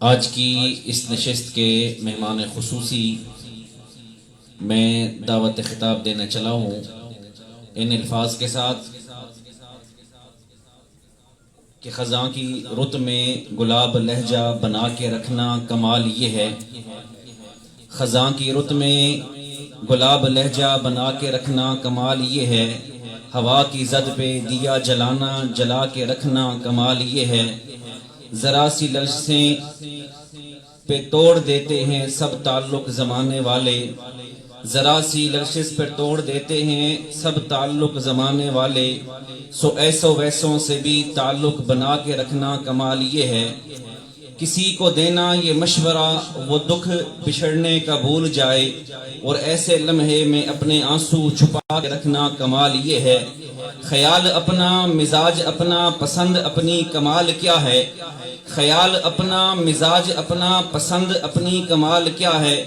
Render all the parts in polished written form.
آج کی اس نشست کے مہمان خصوصی میں دعوت خطاب دینا چلا ہوں ان الفاظ کے ساتھ کہ خزاں کی رت میں گلاب لہجہ بنا کے رکھنا کمال یہ ہے، خزاں کی رت میں گلاب لہجہ بنا کے رکھنا کمال یہ ہے، ہوا کی زد پہ دیا جلانا جلا کے رکھنا کمال یہ ہے، ذرا سی لفظیں پہ توڑ دیتے ہیں سب تعلق زمانے والے، ذرا سی لفظ پہ توڑ دیتے ہیں سب تعلق زمانے والے، سو ایسو ویسوں سے بھی تعلق بنا کے رکھنا کمال یہ ہے، کسی کو دینا یہ مشورہ وہ دکھ بچھڑنے کا بھول جائے، اور ایسے لمحے میں اپنے آنسو چھپا کے رکھنا کمال یہ ہے، خیال اپنا مزاج اپنا پسند اپنی کمال کیا ہے، خیال اپنا مزاج اپنا پسند اپنی کمال کیا ہے،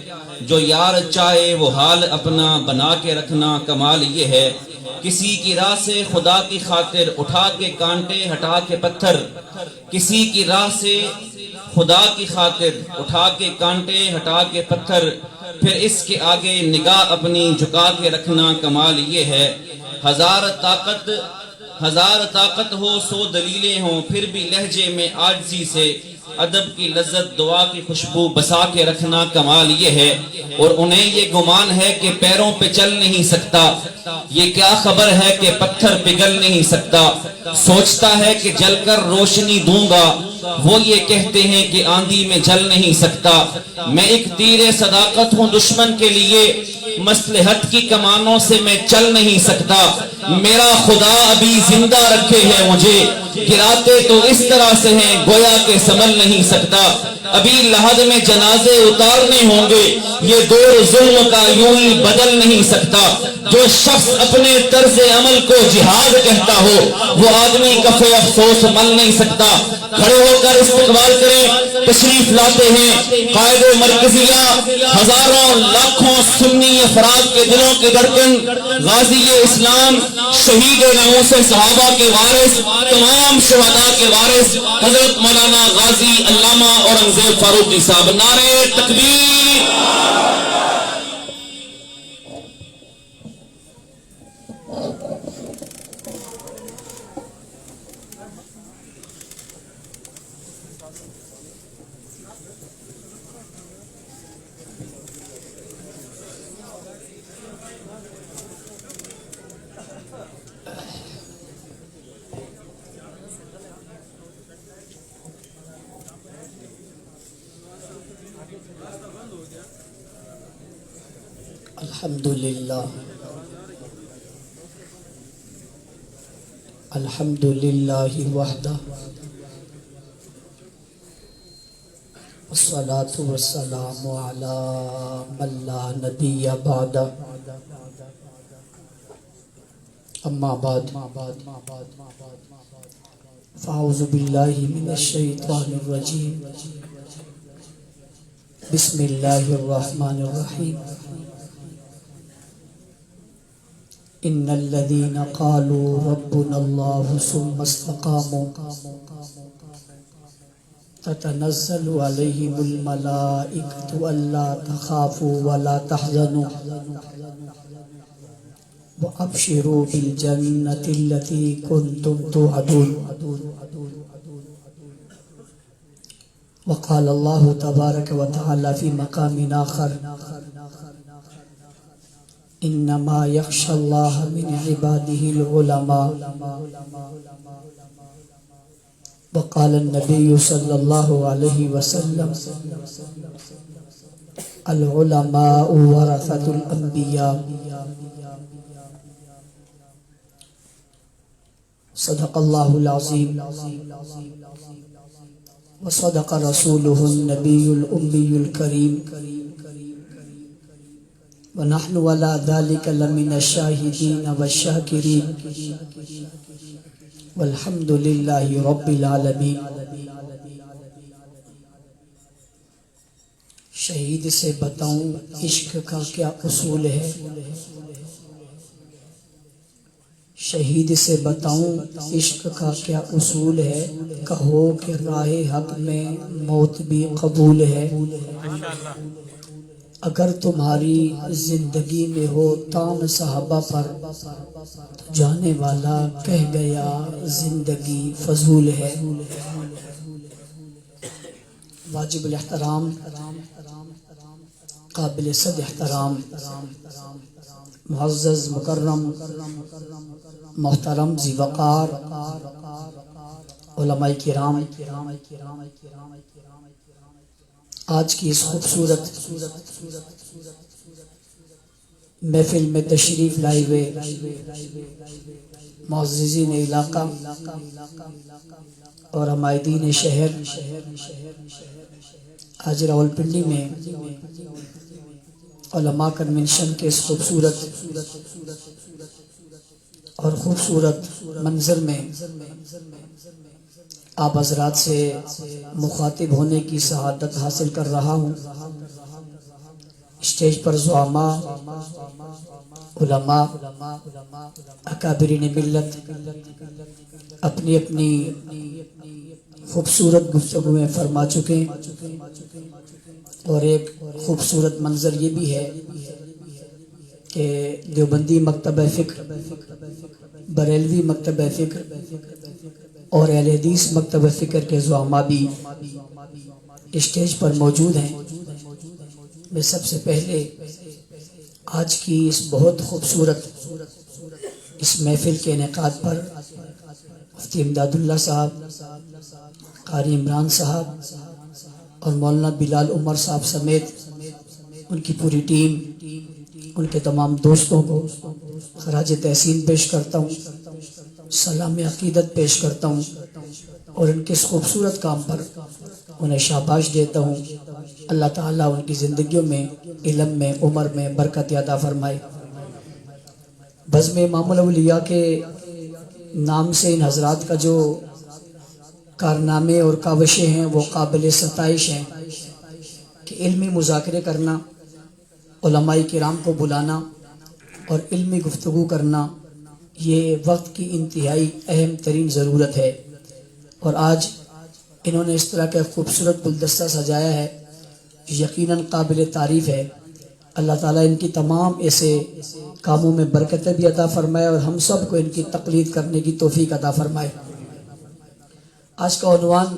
جو یار چاہے وہ حال اپنا بنا کے رکھنا کمال یہ ہے، کسی کی راہ سے خدا کی خاطر اٹھا کے کانٹے ہٹا کے پتھر، کسی کی راہ سے خدا کی خاطر اٹھا کے کانٹے ہٹا کے پتھر، پھر اس کے آگے نگاہ اپنی جھکا کے رکھنا کمال یہ ہے، ہزار طاقت ہو سو دلیلیں ہوں پھر بھی لہجے میں عاجزی سے ادب کی لذت دعا کی خوشبو بسا کے رکھنا کمال یہ ہے، اور انہیں یہ گمان ہے کہ پیروں پہ چل نہیں سکتا، یہ کیا خبر ہے کہ پتھر پگھل نہیں سکتا، سوچتا ہے کہ جل کر روشنی دوں گا، وہ یہ کہتے ہیں کہ آندھی میں جل نہیں سکتا، میں ایک تیر صداقت ہوں دشمن کے لیے، مصلحت کی کمانوں سے میں چل نہیں سکتا، میرا خدا ابھی زندہ رکھے ہے مجھے، گراتے تو اس طرح سے ہیں گویا کہ سنبھل نہیں سکتا، ابھی لحد میں جنازے اتارنے ہوں گے، یہ دور ظلم کا یوں ہی بدل نہیں سکتا، جو شخص اپنے طرز عمل کو جہاد کہتا ہو وہ آدمی کفے افسوس مل نہیں سکتا، کھڑے ہو کر استقبال کریں، تشریف لاتے ہیں قائد مرکزیہ، ہزاروں لاکھوں سنی افراد کے دلوں کی دھڑکن، غازی اسلام، شہید ناموس صحابہ کے وارث، تمام شہداء کے وارث حضرت مولانا غازی علامہ اورنگزیب فاروقی صاحب، نعرہ تکبیر۔ الحمدللہ الحمدللہ وحدہ والصلاة والسلام علی من لا نبی بعدہ، اما بعد فاعوذ باللہ من الشیطان الرجیم، بسم اللہ الرحمن الرحیم، ان الذين قالوا ربنا الله ثم استقاموا تتنزل عليهم الملائكة ألا تخافوا ولا تحزنوا وأبشروا بالجنة التي كنتم توعدون، وقال الله تبارك وتعالى في مقام آخر، انما يخشى الله من عباده العلماء، وقال النبي صلى الله عليه وسلم العلماء ورثة الانبياء، صدق الله العظيم وصدق رسوله النبي الأمي الكريم، ونحن على ذلك لمن الشاهدين والشاكرين، والحمد لله رب العالمين۔ شہید سے بتاؤں عشق کا کیا اصول ہے، شہید سے بتاؤں عشق کا کیا اصول ہے، کہو کہ راہ حق میں موت بھی قبول ہے۔ اگر تمہاری زندگی میں ہو تان صحابہ پر، تو جانے والا کہہ گیا زندگی فضول ہے۔ واجب الاحترام، قابل صد احترام، معزز مکرم محترم ذی وقار علماء کرام، آج کی اس خوبصورت محفل میں تشریف لائے ہوئے معززین علاقہ اور عمائدین شہر، آج راولپنڈی میں علماء کنونشن کے اس خوبصورت اور خوبصورت منظر میں آپ حضرات سے مخاطب ہونے کی سعادت حاصل کر رہا ہوں۔ اسٹیج پر زعماء، علماء، اکابرین ملت اپنی اپنی خوبصورت گفتگو میں فرما چکے ہیں، اور ایک خوبصورت منظر یہ بھی ہے کہ دیوبندی مکتبہ فکر، بریلوی مکتبہ فکر اور اہل حدیث مکتبہ فکر کے زعماء بھی اسٹیج پر موجود ہیں۔ میں سب سے پہلے آج کی اس بہت خوبصورت اس محفل کے انعقاد پر مفتی امداد اللہ صاحب، قاری عمران صاحب اور مولانا بلال عمر صاحب سمیت ان کی پوری ٹیم، ان کے تمام دوستوں کو خراج تحسین پیش کرتا ہوں، سلام عقیدت پیش کرتا ہوں، اور ان کے اس خوبصورت کام پر انہیں شاباش دیتا ہوں۔ اللہ تعالیٰ ان کی زندگیوں میں، علم میں، عمر میں برکت عطا فرمائے۔ بزم امام الاولیاء کے نام سے ان حضرات کا جو کارنامے اور کاوشیں ہیں وہ قابل ستائش ہیں کہ علمی مذاکرے کرنا، علماء کرام کو بلانا اور علمی گفتگو کرنا یہ وقت کی انتہائی اہم ترین ضرورت ہے، اور آج انہوں نے اس طرح کا خوبصورت گلدستہ سجایا ہے، یقیناً قابل تعریف ہے۔ اللہ تعالیٰ ان کی تمام ایسے کاموں میں برکتیں بھی عطا فرمائے اور ہم سب کو ان کی تقلید کرنے کی توفیق عطا فرمائے۔ آج کا عنوان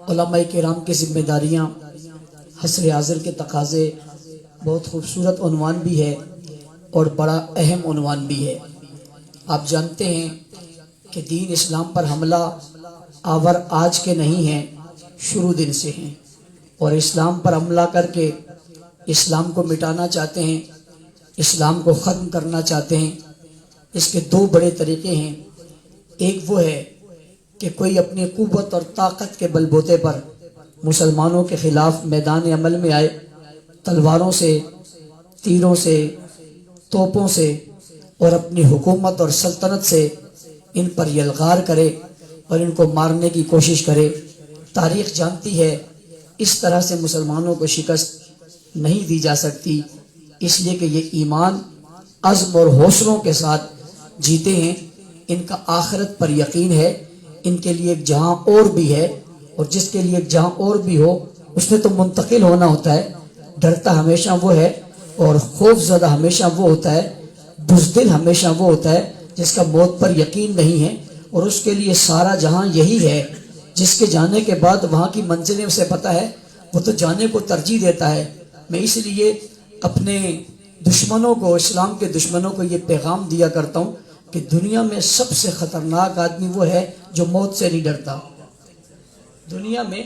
علماء کرام کی ذمہ داریاں، حسر حاضر کے تقاضے، بہت خوبصورت عنوان بھی ہے اور بڑا اہم عنوان بھی ہے۔ آپ جانتے ہیں کہ دین اسلام پر حملہ آور آج کے نہیں ہیں، شروع دن سے ہیں، اور اسلام پر حملہ کر کے اسلام کو مٹانا چاہتے ہیں، اسلام کو ختم کرنا چاہتے ہیں۔ اس کے دو بڑے طریقے ہیں۔ ایک وہ ہے کہ کوئی اپنی قوت اور طاقت کے بل بوتے پر مسلمانوں کے خلاف میدان عمل میں آئے، تلواروں سے، تیروں سے، توپوں سے اور اپنی حکومت اور سلطنت سے ان پر یلغار کرے اور ان کو مارنے کی کوشش کرے۔ تاریخ جانتی ہے اس طرح سے مسلمانوں کو شکست نہیں دی جا سکتی، اس لیے کہ یہ ایمان، عزم اور حوصلوں کے ساتھ جیتے ہیں۔ ان کا آخرت پر یقین ہے، ان کے لیے ایک جہاں اور بھی ہے، اور جس کے لیے ایک جہاں اور بھی ہو اس نے تو منتقل ہونا ہوتا ہے۔ ڈرتا ہمیشہ وہ ہے اور خوف زدہ ہمیشہ وہ ہوتا ہے، بزدل ہمیشہ وہ ہوتا ہے جس کا موت پر یقین نہیں ہے، اور اس کے لیے سارا جہاں یہی ہے۔ جس کے جانے کے بعد وہاں کی منزلیں اسے پتہ ہے، وہ تو جانے کو ترجیح دیتا ہے۔ میں اس لیے اپنے دشمنوں کو، اسلام کے دشمنوں کو یہ پیغام دیا کرتا ہوں کہ دنیا میں سب سے خطرناک آدمی وہ ہے جو موت سے نہیں ڈرتا۔ دنیا میں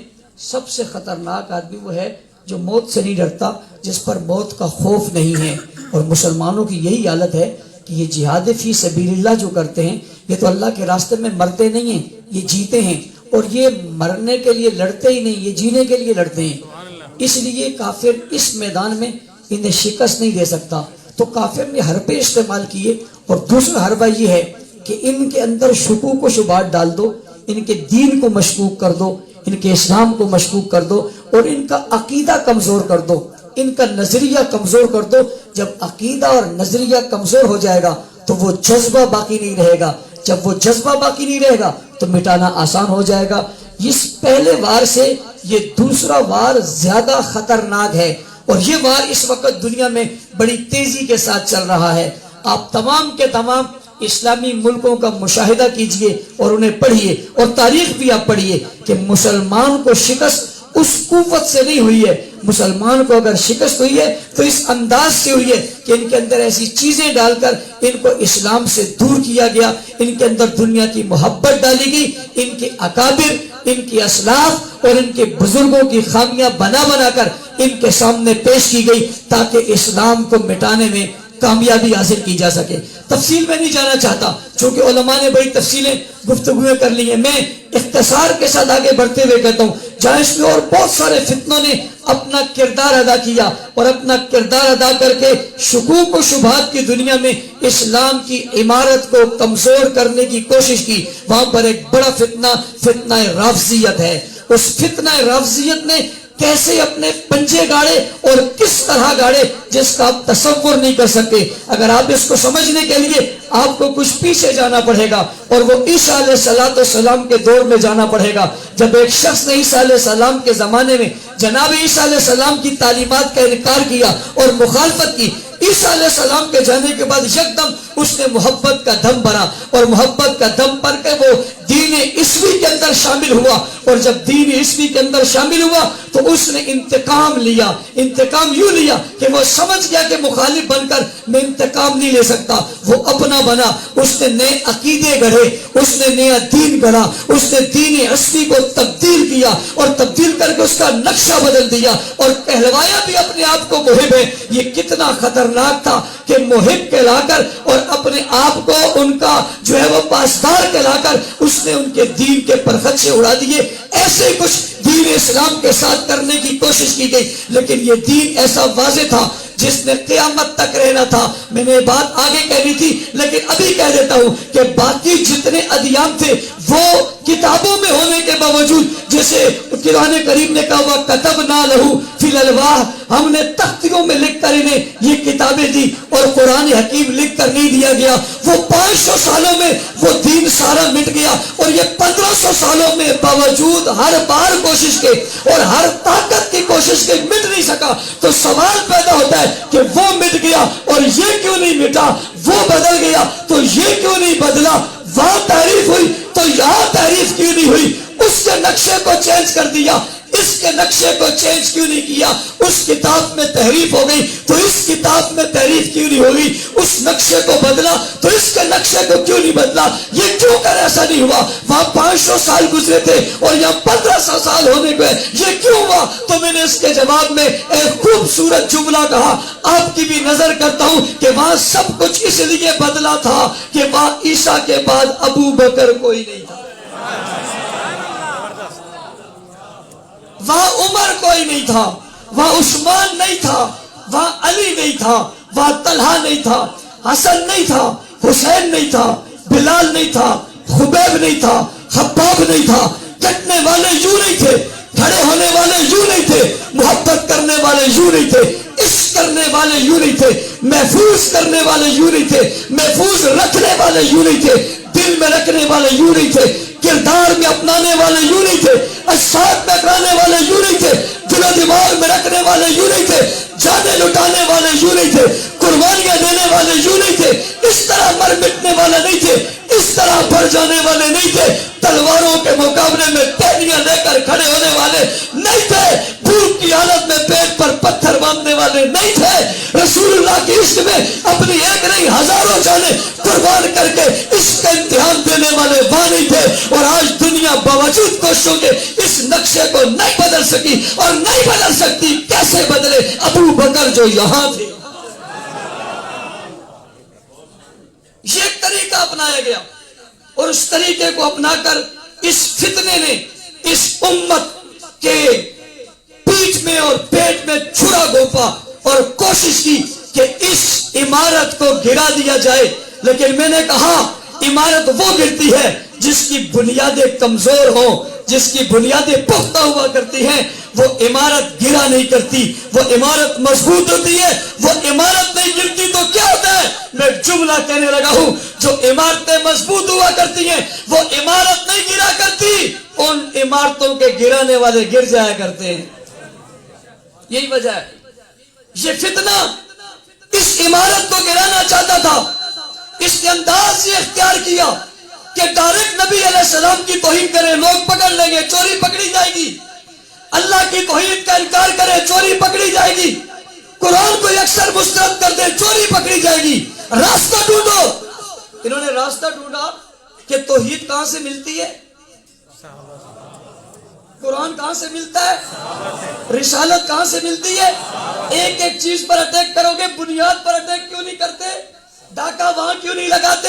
سب سے خطرناک آدمی وہ ہے جو موت سے نہیں ڈرتا، جس پر موت کا خوف نہیں ہے۔ اور مسلمانوں کی یہی حالت ہے کہ یہ جہاد فی سبیل اللہ جو کرتے ہیں، یہ تو اللہ کے راستے میں مرتے نہیں ہیں، یہ جیتے ہیں، اور یہ مرنے کے لیے لڑتے ہی نہیں، یہ جینے کے لیے لڑتے ہیں۔ اس لیے کافر اس میدان میں انہیں شکست نہیں دے سکتا۔ تو کافر نے حربے استعمال کیے، اور دوسرا حربہ یہ ہے کہ ان کے اندر شکوک و شبہات ڈال دو، ان کے دین کو مشکوک کر دو، ان کے اسلام کو مشکوک کر دو، اور ان کا عقیدہ کمزور کر دو، ان کا نظریہ کمزور کر دو۔ جب عقیدہ اور نظریہ کمزور ہو جائے گا تو وہ جذبہ باقی نہیں رہے گا. جب وہ جذبہ باقی نہیں رہے گا تو مٹانا آسان ہو جائے گا. اس پہلے وار سے یہ دوسرا وار زیادہ خطرناک ہے، اور یہ وار اس وقت دنیا میں بڑی تیزی کے ساتھ چل رہا ہے. آپ تمام کے تمام اسلامی ملکوں کا مشاہدہ کیجئے اور انہیں پڑھیے، اور تاریخ بھی آپ پڑھیے کہ مسلمان کو شکست اس قوت سے نہیں ہوئی ہے. مسلمان کو اگر شکست ہوئی ہے تو اس انداز سے ہوئی ہے کہ ان کے اندر ایسی چیزیں ڈال کر ان کو اسلام سے دور کیا گیا، ان کے اندر دنیا کی محبت ڈالی گئی، ان کے اکابر، ان کی اسلاف اور ان کے بزرگوں کی خامیاں بنا بنا کر ان کے سامنے پیش کی گئی تاکہ اسلام کو مٹانے میں کامیابی حاصل کی جا سکے. تفصیل میں نہیں جانا چاہتا چونکہ علماء نے بڑی تفصیلیں گفتگویں کر لی ہیں. میں اختصار کے ساتھ آگے بڑھتے ہوئے کہتا ہوں جہاں اس میں اور بہت سارے فتنوں نے اپنا کردار ادا کیا اور اپنا کردار ادا کر کے شکوک و شبہات کی دنیا میں اسلام کی عمارت کو کمزور کرنے کی کوشش کی، وہاں پر ایک بڑا فتنہ رافضیت ہے. اس فتنہ رافضیت نے کیسے اپنے پنجے گاڑے اور کس طرح گاڑے جس کا آپ تصور نہیں کر سکتے. اگر آپ اس کو سمجھنے کے لیے آپ کو کچھ پیچھے جانا پڑے گا اور وہ عیسیٰ علیہ السلام کے دور میں جانا پڑے گا جب ایک شخص نے عیسیٰ علیہ السلام کے زمانے میں جناب عیسیٰ علیہ السلام کی تعلیمات کا انکار کیا اور مخالفت کی. عیسیٰ علیہ السلام کے جانے کے بعد یکدم اس نے محبت کا دم بھرا اور محبت کا دم بھر کے وہ دین عیسوی کے اندر شامل ہوا، اور جب دین عیسوی کے اندر شامل ہوا تو اس نے انتقام لیا. انتقام یوں لیا کہ وہ سمجھ گیا کہ مخالف بن کر میں انتقام نہیں لے سکتا. وہ اپنا بنا، اس نے نئے عقیدے گڑھے، اس نے نیا دین گڑھا، اس نے دین عیسوی کو تبدیل کیا اور تبدیل کر کے اس کا نقشہ بدل دیا اور کہلوایا بھی اپنے آپ کو محب ہے. یہ کتنا خطرناک تھا کہ محب کہلا کر اور اپنے آپ کو ان کا جو ہے وہ پاسدار کہلا کر اس نے ان کے دین کے پرخچے اڑا دیے. ایسے کچھ دین اسلام کے ساتھ کرنے کی کوشش کی گئی، لیکن یہ دین ایسا واضح تھا جس نے قیامت تک رہنا تھا. میں نے بات آگے کہنی تھی لیکن ابھی کہہ دیتا ہوں کہ باقی جتنے ادیان تھے وہ کتابوں میں ہونے کے باوجود، جیسے قرآن کریم نے کہا وَكَتَبْنَا لَهُ فِي الْأَلْوَاحِ، ہم نے تختیوں میں لکھ کر انہیں یہ کتابیں دی، اور قرآن حکیم لکھ کر نہیں دیا گیا. وہ 500 سالوں میں وہ دین سارا مٹ گیا، اور یہ 1500 سالوں میں باوجود ہر بار کوشش کے اور ہر طاقت کی کوشش کے مٹ نہیں سکا. تو سوال پیدا ہوتا ہے کہ وہ مٹ گیا اور یہ کیوں نہیں مٹا؟ وہ بدل گیا تو یہ کیوں نہیں بدلا؟ وہاں تعریف ہوئی تو یہاں تعریف کیوں نہیں ہوئی؟ اس کے نقشے کو چینج کر دیا، اس کے نقشے کو چینج کیوں نہیں کیا؟ اس کتاب میں تحریف ہو گئی تو اس کتاب میں تحریف کیوں نہیں ہوگی؟ اس نقشے کو بدلا تو اس کے نقشے کو کیوں نہیں بدلا؟ یہ کیوں کر ایسا نہیں ہوا؟ وہاں 500 سال گزرے تھے اور یہاں 1500 سال ہونے پہ یہ کیوں ہوا؟ تو میں نے اس کے جواب میں ایک خوبصورت جملہ کہا، آپ کی بھی نظر کرتا ہوں کہ وہاں سب کچھ اس لیے بدلا تھا کہ وہاں عیسیٰ کے بعد ابو بکر کوئی نہیں تھا، وہاں عمر کوئی نہیں تھا، وہاں عثمان نہیں تھا، وہاں علی نہیں تھا، وہاں طلحہ نہیں تھا، حسن نہیں تھا، حسین نہیں تھا، بلال نہیں تھا، خبیب نہیں تھا، خباب نہیں تھا. کٹنے والے یوں نہیں تھے، کھڑے ہونے والے یوں نہیں تھے، محبت کرنے والے یوں نہیں تھے، عشق کرنے والے یوں نہیں تھے، محفوظ کرنے والے یوں نہیں تھے، محفوظ رکھنے والے یوں نہیں تھے، دل میں رکھنے والے یوں نہیں تھے، کردار میں اپنانے والے یوں نہیں تھے، اجساد میں اپنانے والے یوں نہیں تھے، دل و دماغ میں رکھنے والے یوں نہیں تھے، جانیں لٹانے والے یوں نہیں تھے، قربانیاں دینے والے یوں نہیں تھے، اس طرح مر مٹنے والے نہیں تھے، اس طرح بھر جانے والے نہیں تھے، تلواروں کے مقابلے میں ٹہنیاں لے کر کھڑے ہونے والے نہیں تھے، بھوک کی حالت میں پیٹ پر پتھر باندھنے والے نہیں تھے، رسول اللہ کی عشق میں اپنی ایک نہیں ہزاروں جانیں قربان کر کے عشق کا امتحان دینے والے وہ نہیں تھے. اور آج دنیا باوجود کوششوں کے اس نقشے کو نہیں بدل سکی اور نہیں بدل سکتی. کیسے بدلے؟ ابو بکر جو یہاں تھے. یہ ایک طریقہ اپنایا گیا اور اس طریقے کو اپنا کر اس فتنے نے اس امت کے پیٹ میں اور پیٹ میں چھرا گھونپا اور کوشش کی کہ اس عمارت کو گرا دیا جائے. لیکن میں نے کہا عمارت وہ گرتی ہے جس کی بنیادیں کمزور ہوں، جس کی بنیادیں پختہ ہوا کرتی ہیں وہ عمارت گرا نہیں کرتی، وہ عمارت مضبوط ہوتی ہے۔ وہ عمارت نہیں گرتی تو کیا ہوتا ہے؟ میں جملہ کہنے لگا ہوں، جو عمارتیں مضبوط ہوا کرتی ہیں وہ عمارت نہیں گرا کرتی، ان عمارتوں کے گرانے والے گر جایا کرتے ہیں۔ یہی وجہ ہے یہ فتنہ اس عمارت کو گرانا چاہتا تھا، اس نے انداز یہ اختیار کیا کہ ڈائریکٹ نبی علیہ السلام کی توہین کرے لوگ پکڑ لیں گے، چوری پکڑی جائے گی۔ اللہ کی توحید کا انکار کرے چوری پکڑی جائے گی۔ قرآن کو اکثر مسترد کر دے چوری پکڑی جائے گی۔ راستہ ڈھونڈو۔ انہوں نے راستہ ڈھونڈا کہ توحید کہاں سے ملتی ہے، قرآن کہاں سے ملتا ہے، رسالت کہاں سے ملتی ہے۔ ایک ایک چیز پر اٹیک کرو گے، بنیاد پر اٹیک کیوں نہیں کرتے، ڈاکہ وہاں کیوں نہیں لگاتے،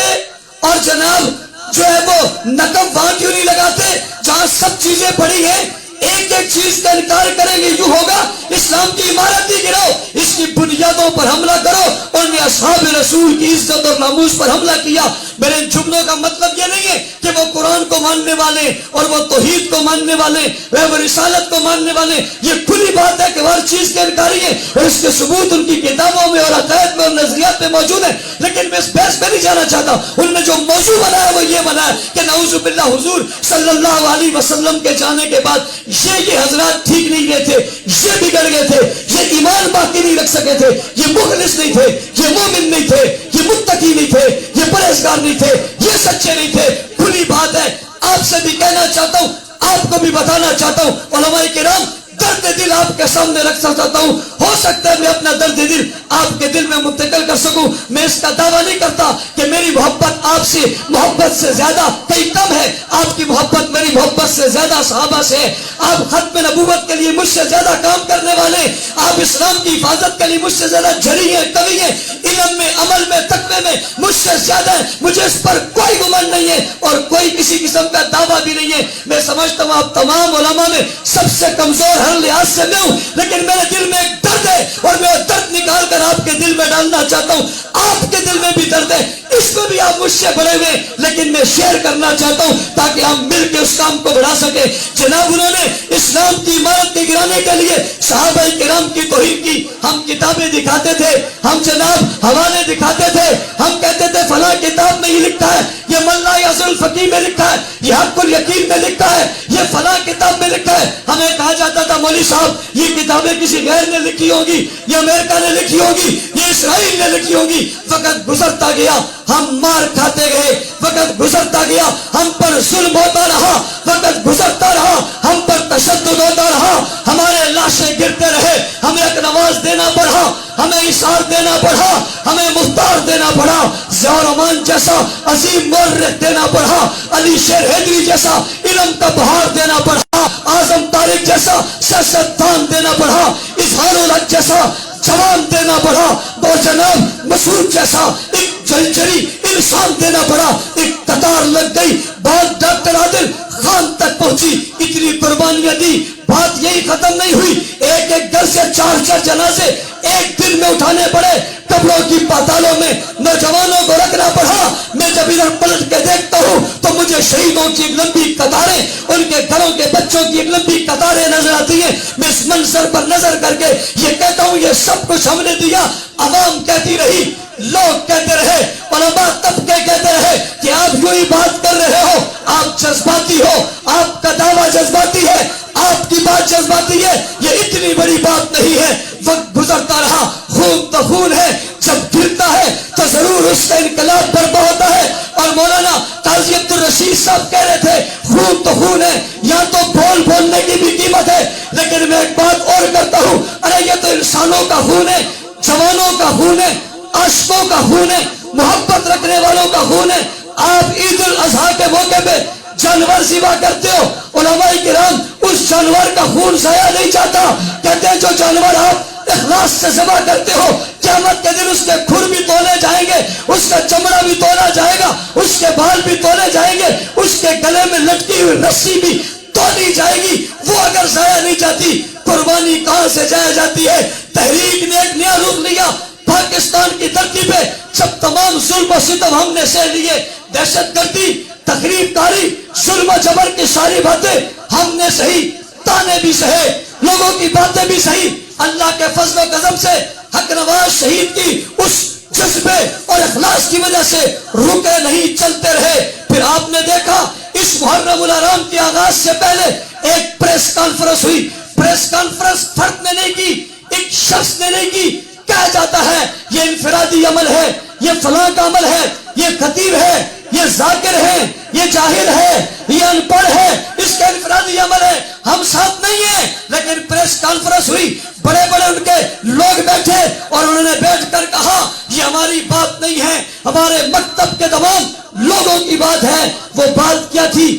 اور جناب جو ہے وہ نقب وہاں کیوں نہیں لگاتے جہاں سب چیزیں پڑی ہیں۔ ایک ایک چیز کا انکار کریں گے یوں ہوگا اسلام کی عمارت ہی گرو، اس کی بنیادوں پر حملہ کرو۔ اور نے اصحاب رسول کی عزت اور ناموس پر حملہ کیا۔ میرے ان جملوں کا مطلب یہ نہیں ہے کہ وہ قرآن کو ماننے والے اور وہ توحید کو ماننے والے وہ رسالت کو ماننے والے، یہ کھلی بات ہے کہ ہر چیز کے انکاری ہیں اور اس کے ثبوت ان کی کتابوں میں اور عقائد میں اور نظریات میں موجود ہیں، لیکن میں اس بحث پہ نہیں جانا چاہتا۔ ان نے جو موضوع بنایا وہ یہ بنایا کہ نعوذ باللہ حضور صلی اللہ علیہ وسلم کے جانے کے بعد یہ حضرات ٹھیک نہیں گئے تھے، یہ بگڑ گئے تھے، یہ ایمان باقی نہیں رکھ سکے تھے، یہ مخلص نہیں تھے، یہ مومن نہیں تھے، یہ متقی نہیں تھے، یہ پرہیزگار نہیں تھے، یہ سچے نہیں تھے۔ کھلی بات ہے، آپ سے بھی کہنا چاہتا ہوں، آپ کو بھی بتانا چاہتا ہوں، علماء کرام درد دل آپ کے سامنے رکھ چاہتا ہوں۔ ہو سکتا ہے میں اپنا درد دل آپ کے دل میں منتقل کر سکوں، میں اس کا دعویٰ نہیں کرتا کہ میری محبت آپ سے محبت سے زیادہ کئی کم ہے، آپ کی محبت میری محبت سے زیادہ صحابہ سے ہے، آپ ختم نبوت کے لیے مجھ سے زیادہ کام کرنے والے، آپ اسلام کی حفاظت کے لیے مجھ سے زیادہ جری ہیں، قوی ہیں، علم میں عمل میں تقوی میں مجھ سے زیادہ ہے، مجھے اس پر کوئی گمان نہیں ہے اور کوئی کسی قسم کا دعویٰ بھی نہیں ہے۔ میں سمجھتا ہوں آپ تمام علماء میں سب سے کمزور ہر لحاظ سے میں ہوں، لیکن میرے دل میں ایک درد ہے اور میں درد نکال کر آپ کے دل میں ڈالنا چاہتا ہوں۔ آپ کے دل میں بھی درد ہے، اس کو بھی آپ مجھ سے بڑے ہوئے، لیکن میں شیئر کرنا چاہتا ہوں تاکہ ہم مل کے اس کام کو بڑھا سکے۔ جناب انہوں نے اسلام کی عمارت کے گرانے کے لیے صحابہ کرام کی توہین کی۔ ہم کتابیں دکھاتے تھے، ہم جناب حوالے دکھاتے تھے، ہم کہتے تھے فلاں کتاب میں یہ لکھا ہے، یہ ملا یعظ الفقی میں لکھا ہے، یہ حق الیقین میں لکھا ہے، یہ فلاں کتاب میں لکھا ہے۔ ہمیں کہا جاتا تھا مولوی صاحب یہ کتابیں کسی غیر نے لکھی ہوگی، یہ امریکہ نے لکھی ہوگی، یہ اسرائیل نے لکھی ہوگی۔ وقت گزرتا گیا، ہم مار کھاتے گئے، وقت گزرتا گیا، ہم پر ظلم ہوتا رہا، وقت گزرتا رہا، ہم پر تشدد ہوتا رہا، ہمارے لاشیں گرتے رہے، ہمیں ایک نواز دینا پڑا، ہمیں اشار دینا پڑا، ہمیں مختار دینا پڑا، ضیاء الرحمان جیسا عظیم مورخ دینا پڑا، علی شیر حیدری جیسا علم کا بہار دینا پڑا، اعظم طارق جیسا سیاستدان دینا پڑا، اظہار الحق جیسا جوان دینا پڑا، اور جناب مسعود جیسا ایک جلجری انسان دینا پڑا۔ ایک قطار لگ گئی، بات ڈاکٹر عادل خان تک پہنچی، اتنی قربانیاں دی، بات یہی ختم نہیں ہوئی، ایک ایک گھر سے چار چار جنازے ایک دن میں اٹھانے پڑے، قبروں کی پاتالوں میں نوجوانوں کو رکھنا پڑا۔ میں جب ادھر پلٹ کے دیکھتا ہوں تو مجھے شہیدوں کی ایک لمبی قطاریں، ان کے گھروں کے بچوں کی ایک لمبی قطاریں نظر آتی ہیں۔ میں اس منظر پر نظر کر کے یہ کہتا ہوں یہ سب کچھ ہم نے دیا، عوام کہتی رہی، لوگ کہتے رہے، علماء طبقے کہتے رہے کہ آپ یوں ہی بات کر رہے ہو، آپ جذباتی ہو، آپ کا دعویٰ جذباتی ہے، آپ کی بات جذباتی ہے، یہ اتنی بڑی بات نہیں ہے۔ وقت گزرتا رہا، خون تو خون ہے، جب گرتا ہے تو ضرور اس کا انقلاب برپا ہوتا ہے۔ اور مولانا قاضی عبدالرشید صاحب کہہ رہے تھے خون تو خون ہے، یا تو بولنے کی بھی قیمت ہے، لیکن میں ایک بات اور کرتا ہوں، ارے یہ تو انسانوں کا خون ہے، جوانوں کا خون ہے، عاشقوں کا خون ہے، محبت رکھنے والوں کا خون ہے۔ آپ عید الاضحیٰ کے موقع پہ جانور ذبح کرتے ہو، علماء کرام اس جانور کا خون ضائع نہیں چاہتا، کہتے ہیں جو جانور آپ اخلاص سے ذبح کرتے ہو قیامت کے دن اس کے کھر بھی تولے جائیں گے، اس کا چمڑا بھی تولا جائے گا، اس کے بال بھی تولے جائیں گے، اس کے گلے میں لٹکی ہوئی رسی بھی تولی جائے گی، وہ اگر ضائع نہیں جاتی قربانی کہاں سے جائے جاتی ہے۔ تحریک نے ایک نیا رخ لیا پاکستان کی دھرتی پہ، جب تمام ظلم و ستم ہم نے سہ لیے، دہشت گردی تخریب کاری، ظلم و جبر کی ساری باتیں ہم نے سہی، تانے بھی سہے، لوگوں کی باتیں بھی سہی، اللہ کے فضل و کرم سے حق نواز شہید کی اس جذبے اور اخلاص کی وجہ سے رکے نہیں، چلتے رہے۔ پھر آپ نے دیکھا اس محرم الحرام کے آغاز سے پہلے ایک پریس کانفرنس ہوئی۔ پریس کانفرنس فرد نے نہیں کی، ایک شخص نے نہیں کی۔ کہا جاتا ہے یہ انفرادی عمل ہے، یہ فلاں کا عمل ہے، یہ خطیب ہے، یہ ذاکر ہے، یہ جاہل ہے، یہ ان پڑھ ہے، اس کا انفرادی عمل ہے، ہم ساتھ نہیں ہیں۔ لیکن پریس کانفرنس ہوئی، بڑے بڑے ان کے لوگ بیٹھے اور انہوں نے بیٹھ کر کہا یہ ہماری بات نہیں ہے، ہمارے مکتب کے تمام لوگوں کی بات ہے۔ وہ بات کیا تھی؟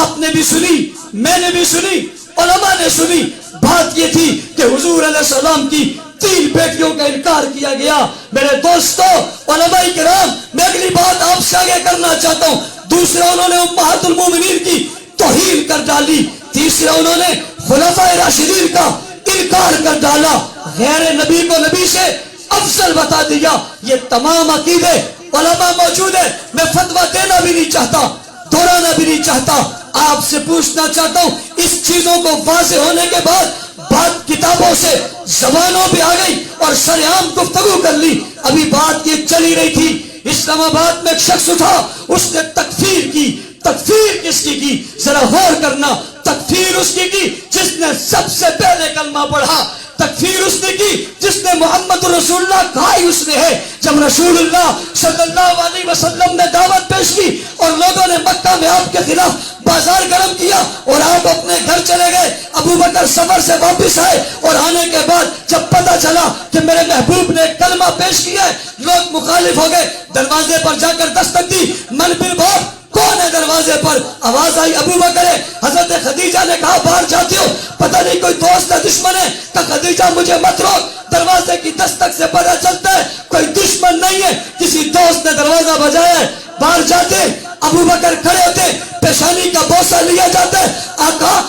آپ نے بھی سنی، میں نے بھی سنی، علماء نے سنی۔ بات یہ تھی کہ حضور علیہ السلام کی 3 بیٹیوں کا انکار کیا گیا۔ میرے دوستو، علماء کرام، میں اگلی بات آپ سے آگے کرنا چاہتا ہوں۔ دوسرا، انہوں نے امہات المومنین کی توہین کر ڈالی۔ تیسرا، انہوں نے خلفائے راشدین کا انکار کر ڈالا، غیر نبی کو نبی سے افضل بتا دیا۔ یہ تمام عقیدے علماء موجود ہیں، میں فتویٰ دینا بھی نہیں چاہتا، دہرانا بھی نہیں چاہتا۔ آپ سے پوچھنا چاہتا ہوں، اس چیزوں کو واضح ہونے کے بعد بات کتابوں سے زبانوں پہ آ گئی اور سرعام گفتگو کر لی۔ ابھی بات یہ چلی رہی تھی، اسلام آباد میں ایک شخص اٹھا، اس نے تکفیر کی۔ تکفیر کس کی ذرا غور کرنا۔ تکفیر اس کی جس نے سب سے پہلے کلمہ پڑھا۔ تکفیر اس نے کی جس نے محمد رسول اللہ کہا ہی اس نے ہے۔ جب رسول اللہ صلی اللہ علیہ وسلم نے دعوت پیش کی اور لوگوں نے مکہ میں آپ کے خلاف بازار گرم کیا اور آپ اپنے گھر چلے گئے، ابو بکر سفر سے واپس آئے اور آنے کے بعد جب پتہ چلا کہ میرے محبوب نے کلمہ پیش کیا ہے، لوگ مخالف ہو گئے۔ دروازے پر جا کر دستک دی، من بن بھور کون ہے دروازے پر؟ آواز آئی ابو بکر ہے۔ حضرت خدیجہ نے کہا باہر جاتے ہو، پتہ نہیں کوئی دوست ہے دشمن ہے؟ کہ خدیجہ مجھے مت روک، دروازے کی دستک سے پتہ چلتا ہے کوئی دشمن نہیں ہے، کسی دوست نے دروازہ بجایا ہے۔ باہر جاتے ابو بکر کھڑے ہوتے، پیشانی کا بوسہ لیا جاتا ہے۔ آقا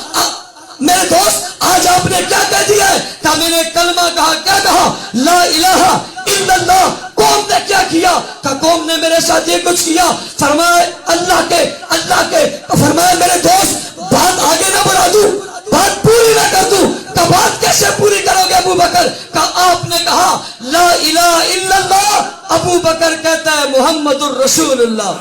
میرے دوست آج آپ نے کیا کہہ دیا ہے؟ کہا میں نے کلمہ کہا۔ کیا کہا؟ لا الہ الا اللہ۔ قوم نے کیا کیا؟ کہا قوم نے میرے ساتھ یہ کچھ کیا۔ فرمائے اللہ کے فرمائے میرے دوست بات آگے نہ بڑھا دوں، بات پوری نہ کر دوں۔ کہا بات کیسے پوری کرو گے ابو بکر؟ کہا آپ نے کہا لا الہ الا اللہ۔ ابو بکر کہتا ہے محمد الرسول اللہ۔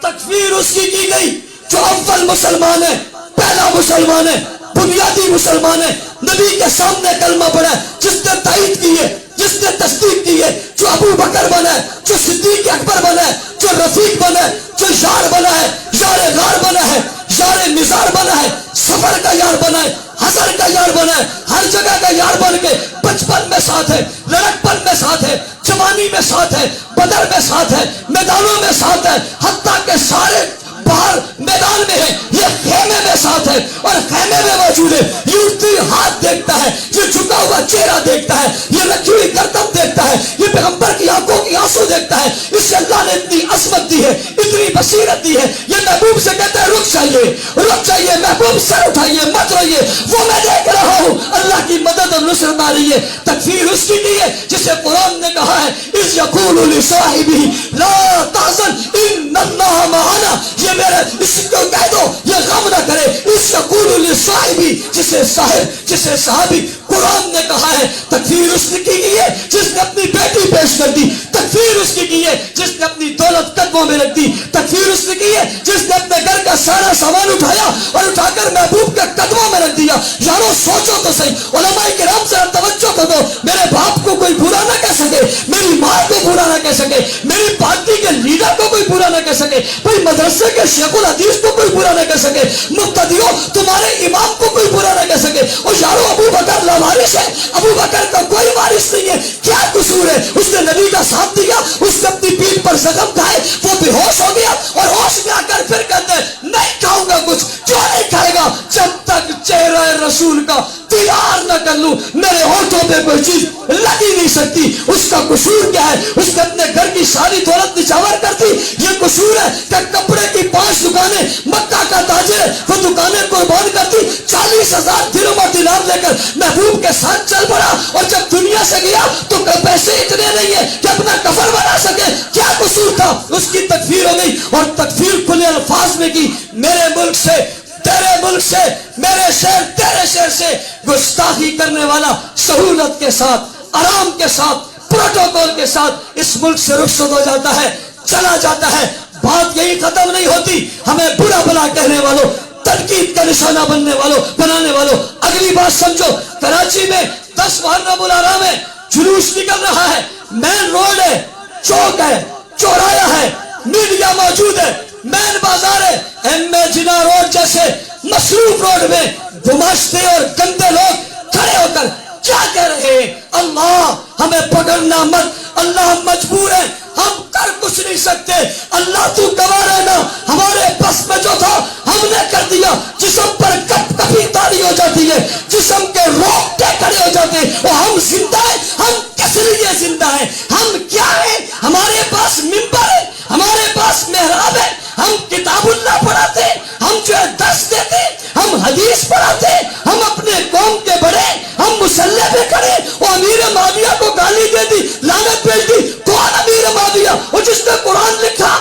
تکفیر اس کی گئی جو اول مسلمان ہے، پہلا مسلمان ہے، بنیادی مسلمان ہے، نبی کے سامنے کلمہ پڑھا ہے، جس نے تائید کی ہے، جس نے تصدیق کی ہے، جو ابو بکر بنا ہے، جو صدیق اکبر بنا ہے، جو رفیق بنا ہے، جو یار بنا ہے، یار غار بنا ہے، یار نثار بنا ہے، سفر کا یار بنا ہے، حضر کا یار بنا ہے، ہر جگہ کا یار بن کے بچپن میں ساتھ ہے، لڑکپن میں ساتھ ہے، جوانی میں ساتھ ہے، بدر میں ساتھ ہے، میدانوں میں ساتھ ہے، حتیٰ کہ سارے باہر میدان میں ہے، یہ خیمے میں ساتھ ہے اور خیمے میں موجود ہے۔ یہ اٹھتی ہاتھ دیکھتا ہے، یہ جھکا ہوا چہرہ دیکھتا ہے، یہ رکھی ہوئی گردن دیکھتا ہے، یہ پیغمبر کی آنکھوں کی آنسو دیکھتا ہے۔ اس سے اللہ نے اتنی عظمت دی ہے، اتنی بصیرت دی ہے۔ یہ محبوب سے کہتا ہے رک جائیے محبوب، سر اٹھائیے، مت روئیے، وہ میں دیکھ رہا ہوں، اللہ کی مدد اور نصرت آ رہی ہے۔ تکفیر اس کی ہے جسے قرآن نے کہا ہے اذ یقول لصاحبہ لا تحزن ان اللہ معنا۔ یہ میرے اس کو کہہ دو یہ غم نہ کرے، اذ یقول لصاحبہ، جسے صحابی قرآن نے کہا ہے۔ تکفیر اس کی کی ہے جس نے اپنی بیٹی پیش کر دی، تکفیر اس کی ہے جس نے اپنی دولت قدموں میں رکھ دی، تکفیر اس کی ہے جس نے اپنے گھر کا سارا سامان اٹھایا اور اٹھا کر محبوب کے قدموں میں رکھ دیا۔ یارو سوچو تو صحیح، علماء کرام سے توجہ کو دو۔ میرے باپ کو کوئی برا نہ کہہ سکے، میری ماں کو برا نہ کہہ سکے، میری پارٹی کے لیڈر کو کوئی برا نہ کہہ سکے، کوئی مدرسے کے شیخ الحدیث کو کوئی برا نہ کہہ سکے، مقتدیوں تمہارے امام کو کوئی برا نہ کہہ سکے۔ اور یارو ابو بکر لاوارث ہے، ابو بکر کا کوئی وارث نہیں ہے، کیا قصور ہے؟ اس نے نبی کا ساتھ دیا، اس نے اپنی پیٹھ پر زخم کھائے، وہ بے ہوش ہو گیا اور ہوش میں آ کر پھر کہتے ہیں نہیں کھاؤں گا کچھ۔ کیوں نہیں کھائے گا؟ جب تک چہرہ رسول کا دیدار نہ کر لوں میرے ہونٹوں پہ کوئی چیز لگ ہی نہیں سکتی. اس کا قصور کیا ہے؟ اس نے اپنے گھر کی ساری دولت نچھاور کر دی. یہ قصور ہے کہ کپڑے کی 5 دکانیں، مکہ کا تاجر ہے وہ دکانیں قربان کر دی، 40,000 درہم اور دینار لے کر محبوب کے ساتھ چل پڑا، اور جب دنیا سے گیا تو پیسے اتنے نہیں ہیں کہ اپنا کفن بنا سکے. کیا قصور تھا؟ اس کی تکفیر ہو گئی، اور تکفیر کھلے الفاظ میں کی. میرے ملک سے، تیرے ملک سے، میرے شہر تیرے شہر سے گستاخی کرنے والا سہولت کے ساتھ، آرام کے ساتھ، پروٹوکول کے ساتھ اس ملک سے رخصت ہو جاتا ہے، چلا جاتا ہے. بات یہی ختم نہیں ہوتی. ہمیں برا بلا کہنے والوں، تنقید کا نشانہ بنانے والوں، اگلی بات سمجھو. کراچی میں 10 محرم الحرام ہے، جلوس نکل رہا ہے، مین روڈ ہے، چوک ہے، چورایا ہے، میڈیا موجود ہے، مین بازار ہے. ایم اے جناح روڈ جیسے مصروف روڈ میں گماشتے اور گندے لوگ کھڑے ہو کر کیا کہہ رہے ہیں؟ اللہ ہمیں پکڑنا مت، اللہ ہم مجبور ہیں، ہم کر کچھ نہیں سکتے. اللہ تو گواہ رہنا، ہمارے بس میں جو تھا ہم نے کر دیا. جسم پر کپ کپی تاری ہو جاتی ہے، جسم کے روکٹے کھڑے ہو جاتے ہیں، اور ہم زندہ ہیں. ہم کس لیے زندہ ہیں؟ ہم کیا ہیں؟ ہمارے پاس منبر ہے، ہمارے پاس محراب ہے، ہم کتاب اللہ پڑھاتے، ہم جو ہے درس دیتے، ہم حدیث پڑھاتے، ہم اپنے قوم کے بڑے، ہم مسلح پہ کھڑے. وہ امیر معاویہ کو گالی دے دی، لعنت بھیج دی. کون امیر معاویہ؟ وہ جس نے قرآن لکھا،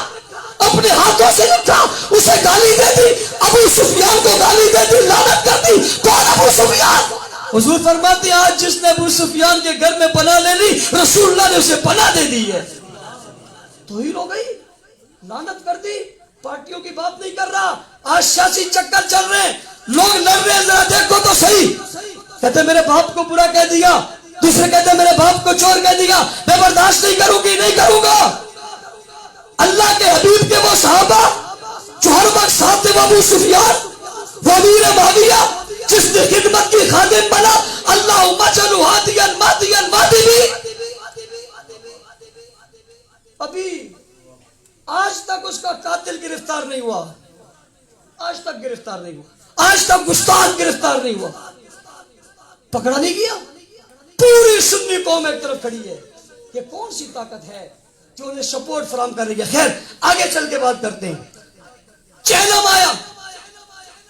اپنے ہاتھوں سے لکھا، اسے گالی دے دی. ابو سفیان کو گالی دے دی، لعنت کر دی. کون ابو سفیان؟ حضور فرماتے ہیں آج جس نے ابو سفیان کے گھر میں پناہ لے لی، رسول اللہ نے اسے پناہ دے دی ہے. توہین ہو گئی، لعنت کر دی. پارٹیوں کی بات نہیں کر رہا، آج سیاسی چکر چل رہے ہیں، لوگ لڑ رہے ہیں. ذرا دیکھو تو صحیح. کہتے میرے باپ کو برا کہہ دیا، دوسرے کہتے میرے باپ کو چور کہہ دیا، میں برداشت نہیں کروں گی، نہیں کروں گا. اللہ کے حبیب کے وہ صحابہ جو ہر وقت ساتھ تھے، وہ ابو سفیان، وہ امیر معاویہ جس نے خدمت کی خادم بنا. اللہم اجعلہ ہادیا مہدیا مہدی. ابھی آج تک اس کا قاتل گرفتار نہیں ہوا، آج تک گرفتار نہیں ہوا، آج تک گستاخ گرفتار نہیں ہوا، پکڑا نہیں گیا. پوری سنی قوم ایک طرف کھڑی ہے. یہ کون سی طاقت ہے جو انہیں سپورٹ فراہم کر رہی ہے؟ خیر آگے چل کے بات کرتے ہیں. چہلم آیا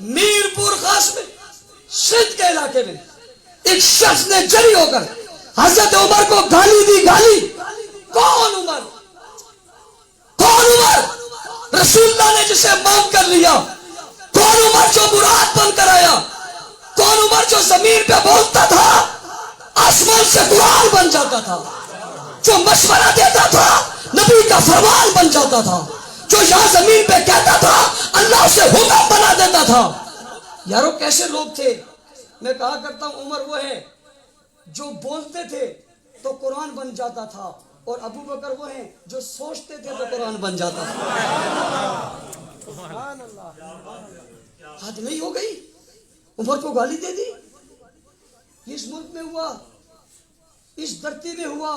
میرپور خاص میں، سندھ کے علاقے میں، ایک شخص نے جری ہو کر حضرت عمر کو گالی دی. گالی کون؟ عمر. کون عمر؟ رسول اللہ نے جسے معاف کر لیا. کون عمر جو مراد بن کر آیا؟ کون عمر جو زمین پہ بولتا تھا آسمان سے قرآن بن جاتا تھا، جو مشورہ دیتا تھا نبی کا فرمان بن جاتا تھا، جو یہاں زمین پہ کہتا تھا اللہ سے حکم بنا دیتا تھا. یارو کیسے لوگ تھے؟ میں کہا کرتا ہوں عمر وہ ہے جو بولتے تھے تو قرآن بن جاتا تھا، اور ابو بکر وہ ہیں جو سوچتے تھے تو قرآن بن جاتا تھا. سبحان اللہ. حد نہیں ہو گئی؟ عمر کو گالی دے دی. اس ملک میں ہوا، اس دھرتی میں ہوا،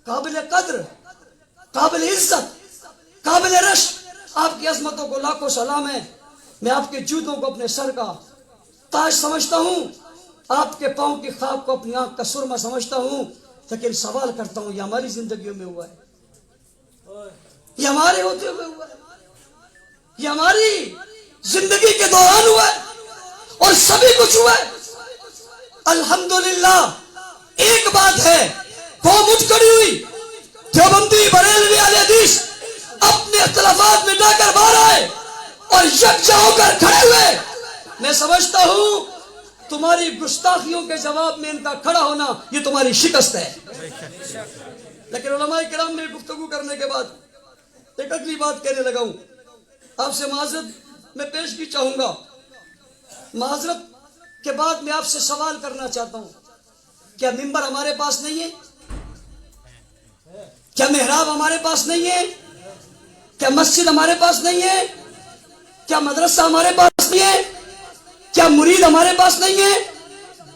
قابل قدر، قابل عزت، قابل رش. آپ کی عظمتوں کو لاکھوں سلام ہے. میں آپ کے جوتوں کو اپنے سر کا تاج سمجھتا ہوں، آپ کے پاؤں کی خاک کو اپنی آنکھ کا سرما سمجھتا ہوں. لیکن سوال کرتا ہوں، یہ ہماری زندگیوں میں ہوا ہے؟ یہ ہمارے ہوتے ہوئے ہوا ہے؟ یہ ہماری زندگی کے دوران ہوا ہے؟ اور سبھی کچھ ہوا ہے؟ الحمدللہ. ایک بات ہے، قوم اٹھ کھڑی ہوئی، دیوبندی، بریلوی، اہل حدیث اپنے اختلافات مٹا کر باہر آئے اور یکجا ہو کر کھڑے ہوئے. میں سمجھتا ہوں تمہاری گستاخیوں کے جواب میں ان کا کھڑا ہونا یہ تمہاری شکست ہے. لیکن علماء کرام نے گفتگو کرنے کے بعد ایک اگلی بات کہنے لگا ہوں. آپ سے معذرت میں پیشگی چاہوں گا. معذرت کے بعد میں آپ سے سوال کرنا چاہتا ہوں، کیا منبر ہمارے پاس نہیں ہے؟ کیا محراب ہمارے پاس نہیں ہے؟ کیا مسجد ہمارے پاس نہیں ہے؟ کیا مدرسہ ہمارے پاس نہیں ہے؟ کیا مرید ہمارے پاس نہیں ہے؟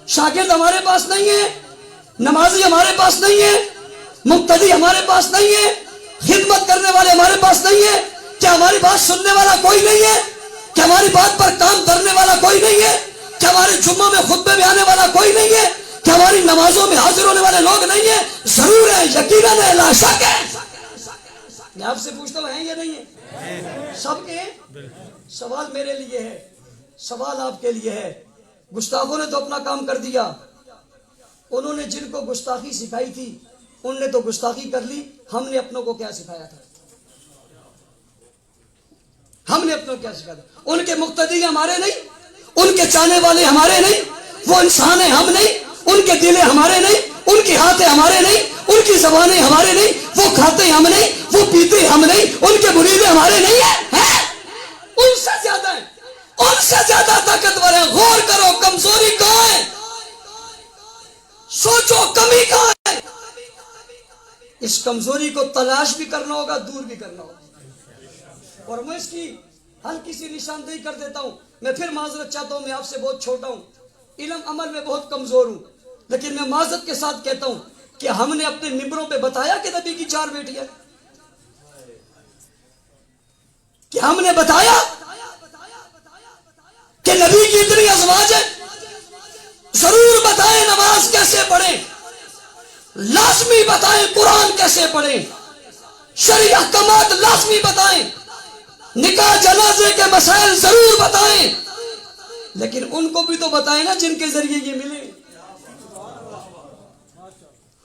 شاگرد ہمارے پاس نہیں ہے؟ نمازی ہمارے پاس نہیں ہے؟ مقتدی ہمارے پاس نہیں ہے؟ خدمت کرنے والے ہمارے پاس نہیں ہے؟ کیا ہماری بات سننے والا کوئی نہیں ہے؟ کیا ہماری بات پر کام کرنے والا کوئی نہیں ہے؟ کہ ہمارے جمعہ میں خطبے میں آنے والا کوئی نہیں ہے؟ کہ ہماری نمازوں میں حاضر ہونے والے لوگ نہیں ہیں؟ ضرور ہے، یقیناً ہے، لا شک ہے۔ میں آپ سے پوچھتا ہوں ہیں یا نہیں ہے؟ سب کے سوال میرے لیے ہے، سوال آپ کے لیے ہے۔ گستاخوں نے تو اپنا کام کر دیا، انہوں نے جن کو گستاخی سکھائی تھی ان نے تو گستاخی کر لی، ہم نے اپنوں کو کیا سکھایا تھا؟ ہم نے اپنوں کو کیا سکھایا تھا؟ ان کے مقتدی ہمارے نہیں، ان کے چاہنے والے ہمارے نہیں، وہ انسان ہیں ہم نہیں، ان کے دلیں ہمارے نہیں، ان کے ہاتھ ہمارے نہیں، ان کی زبانیں ہمارے نہیں، وہ کھاتے ہم نہیں، وہ پیتے ہم نہیں، ان کے مرید ہمارے نہیں ہیں؟ ان سے زیادہ ہیں، ان سے زیادہ طاقتور ہیں۔ غور کرو کمزوری کہاں ہے، سوچو کمی کہاں ہے۔ اس کمزوری کو تلاش بھی کرنا ہوگا، دور بھی کرنا ہوگا۔ اور میں اس کی ہلکی سی نشاندہی کر دیتا ہوں، میں پھر معذرت چاہتا ہوں، میں آپ سے بہت چھوٹا ہوں، علم عمل میں بہت کمزور ہوں، لیکن میں معذرت کے ساتھ کہتا ہوں کہ ہم نے اپنے ممبروں پہ بتایا کہ نبی کی 4 بیٹیاں، کہ ہم نے بتایا کہ نبی کی اتنی ازواج ہیں؟ ضرور بتائیں نماز کیسے پڑھیں، لازمی بتائیں قرآن کیسے پڑھیں، شرعی احکامات لازمی بتائیں، نکاح جنازے کے مسائل ضرور بتائیں، لیکن ان کو بھی تو بتائیں نا جن کے ذریعے یہ ملے،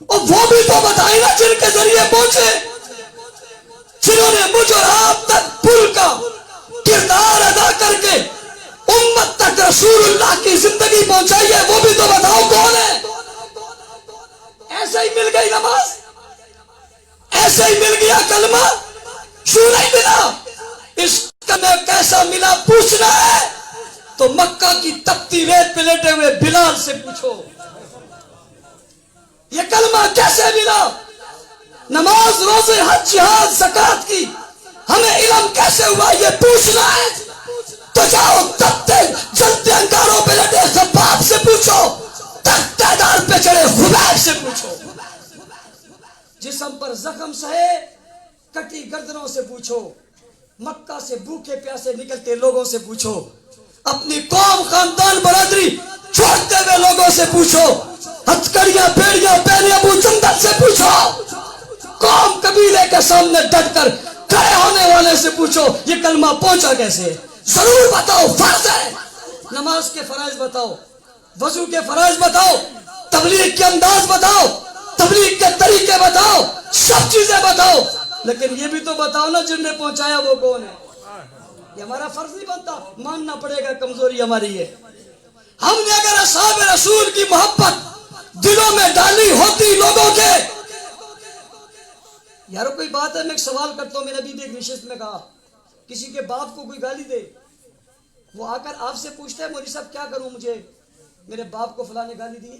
اور وہ بھی تو بتائیں نا جن کے ذریعے پہنچے، جنہوں نے مجھ اور آپ تک پل کا کردار ادا کر کے امت تک رسول اللہ کی زندگی پہنچائی ہے، وہ بھی تو بتاؤ کون ہے؟ ایسے ہی مل گئی نماز، ایسے ہی مل گیا کلمہ، کیوں نہیں ملا؟ اس میں کیسا ملا پوچھنا ہے تو مکہ کی تپتی ریت پہ لیٹے ہوئے بلال سے پوچھو، یہ کلمہ کیسے ملا؟ نماز، روزے، حج، جہاد، زکات کی ہمیں علم کیسے ہوا یہ پوچھنا ہے تو جاؤ تپتے جلتے انگاروں پہ لٹے خباب سے پوچھو، تختہ دار پہ چڑھے خبیب سے پوچھو، جسم پر زخم سہے کٹی گردنوں سے پوچھو، مکہ سے بھوکے پیاسے نکلتے لوگوں سے پوچھو، اپنی قوم، خاندان، برادری چھوڑتے ہوئے لوگوں سے پوچھو، ہتھکڑیاں بیڑیاں پہنے ابو جندل سے پوچھو، قوم قبیلے کے سامنے ڈٹ کر کھڑے ہونے والے سے پوچھو یہ کلمہ پہنچا کیسے؟ ضرور بتاؤ، فرض ہے، نماز کے فرائض بتاؤ، وضو کے فرائض بتاؤ، تبلیغ کے انداز بتاؤ، تبلیغ کے طریقے بتاؤ، سب چیزیں بتاؤ، لیکن یہ بھی تو بتاؤ نا جن نے پہنچایا وہ کون ہے؟ یہ ہمارا فرض نہیں بنتا، ماننا پڑے گا کمزوری ہماری ہے۔ ہم نے اگر اصحاب رسول کی محبت دلوں میں ڈالی ہوتی لوگوں کے، یارو کوئی بات ہے، میں ایک سوال کرتا ہوں، میں نے ابھی بھی ایک نشست میں کہا، کسی کے باپ کو کوئی گالی دے، وہ آ کر آپ سے پوچھتا ہے مولوی صاحب کیا کروں، مجھے میرے باپ کو فلاں نے گالی دی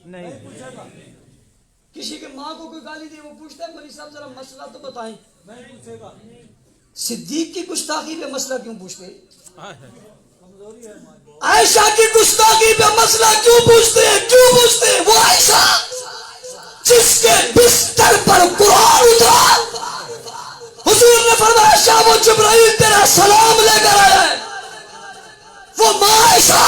نہیں۔ کسی کے ماں کو کوئی گالی دے، وہ پوچھتا ہے مولوی صاحب ذرا مسئلہ تو بتائیں، نہیں پوچھے گا۔ صدیق کی گستاخی پہ مسئلہ کیوں پوچھتے؟ عائشہ کی گستاخی پہ مسئلہ کیوں پوچھتے ہیں؟ کیوں پوچھتے ہیں؟ وہ عائشہ جس کے بستر پر قرآن اترا، حضور نے فرمایا شاہ وہ جبرائیل تیرا سلام لے کر آیا ہے، وہ ماں عائشہ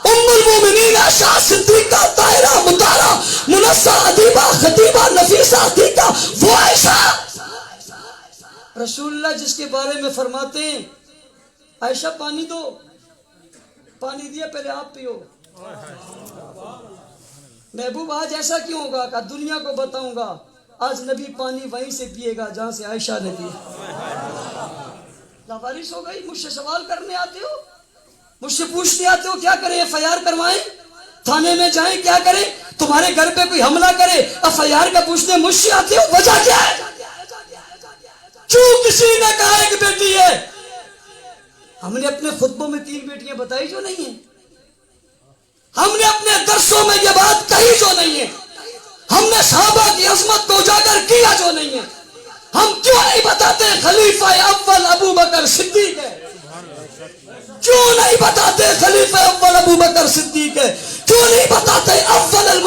ام المومنین عائشہ صدیقہ طاہرہ مطہرہ منصہ ادیبہ خطیبہ نفیسہ عتیقہ، وہ عائشہ رسول اللہ جس کے بارے میں فرماتے ہیں عائشہ پانی دو، پانی دیا پہلے آپ پیو، محبوب آج ایسا کیوں ہوگا کہ دنیا کو بتاؤں گا آج نبی پانی وہیں سے پیے گا جہاں سے عائشہ نے پیا۔ لاوارث ہو گئی، مجھ سے سوال کرنے آتے ہو، مجھ سے پوچھنے آتے ہو کیا کریں، ایف آئی آر کروائیں، تھانے میں جائیں، کیا کریں، تمہارے گھر پہ کوئی حملہ کرے، ایف آئی آر کا پوچھنے مجھ سے آتے ہو، وجہ کیا ہے؟ کیوں کسی نے کہا ایک بیٹی ہے؟ ہم نے اپنے خطبوں میں 3 بیٹیاں بتائی جو نہیں ہیں، ہم نے اپنے درسوں میں یہ بات کہی جو نہیں ہے، ہم نے صحابہ کی عظمت کو اجاگر کیا جو نہیں ہے، ہم کیوں نہیں بتاتے خلیفہ اول ابو بکر صدیق ہے؟ کیوں نہیں بتاتے خلیفہ اول ابو بکر صدیق ہے؟ کیوں نہیں بتاتے اول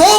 2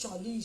40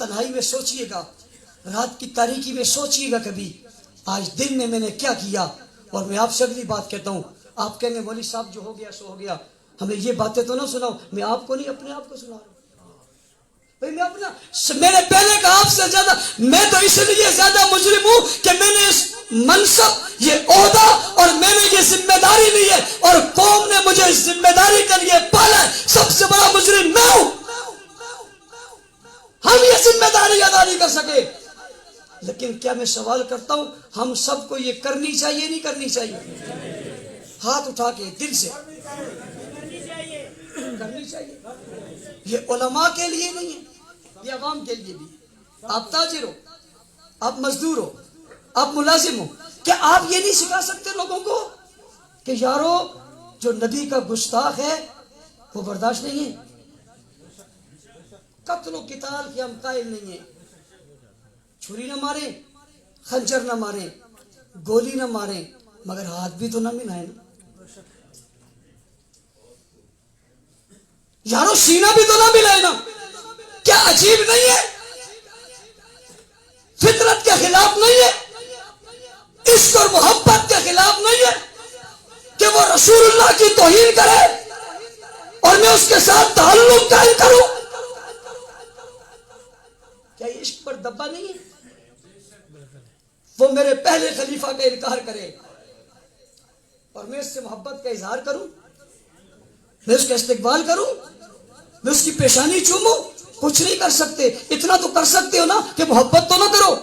تنہائی میں سوچئے گا, رات کی تاریکی میں سوچئے گا کبھی آج دن میں نے کیا کیا. اور میں آپ سے اگلی بات کہتا ہوں, آپ کہیں گے مولوی صاحب جو ہو گیا سو ہو گیا, ہمیں یہ باتیں تو نہ سناؤ. میں آپ کو نہیں, اپنے آپ کو سنا رہا ہوں. بھئی میں اپنا, میں نے پہلے کہا آپ سے زیادہ, میں تو اس لیے زیادہ مجرم ہوں کہ میں نے اس منصب, یہ عہدہ اور میں نے یہ ذمہ داری لی ہے اور قوم نے مجھے اس ذمہ داری کے لیے پالا ہے. سب سے بڑا مجرم میں ہوں. ہم یہ ذمہ داری ادا نہیں کر سکے. لیکن کیا میں سوال کرتا ہوں, ہم سب کو یہ کرنی چاہیے نہیں کرنی چاہیے؟ ہاتھ اٹھا کے دل سے کرنی چاہیے. یہ علماء کے لیے نہیں ہے, یہ عوام کے لیے بھی. آپ تاجر ہو, آپ مزدور ہو, آپ ملازم ہو, کیا آپ یہ نہیں سکھا سکتے لوگوں کو کہ یارو جو نبی کا گستاخ ہے وہ برداشت نہیں ہے؟ قتل و قتال کے ہم قائل نہیں ہیں. چھری نہ ماریں, خنجر نہ ماریں, گولی نہ ماریں, مگر ہاتھ بھی تو نہ ملائیں نا یارو, سینہ بھی تو نہ ملائے نا. کیا عجیب نہیں ہے؟ فطرت کے خلاف نہیں ہے, عشق اور محبت کے خلاف نہیں ہے کہ وہ رسول اللہ کی توہین کرے اور میں اس کے ساتھ تعلق قائم کروں؟ کیا یہ عشق پر دبا نہیں ہے؟ وہ میرے پہلے خلیفہ کا انکار کرے اور میں اس سے محبت کا اظہار کروں, میں اس کا استقبال کروں, میں اس کی پیشانی چوموں؟ کچھ نہیں کر سکتے. اتنا تو کر سکتے ہو نا کہ محبت تو نہ کرو.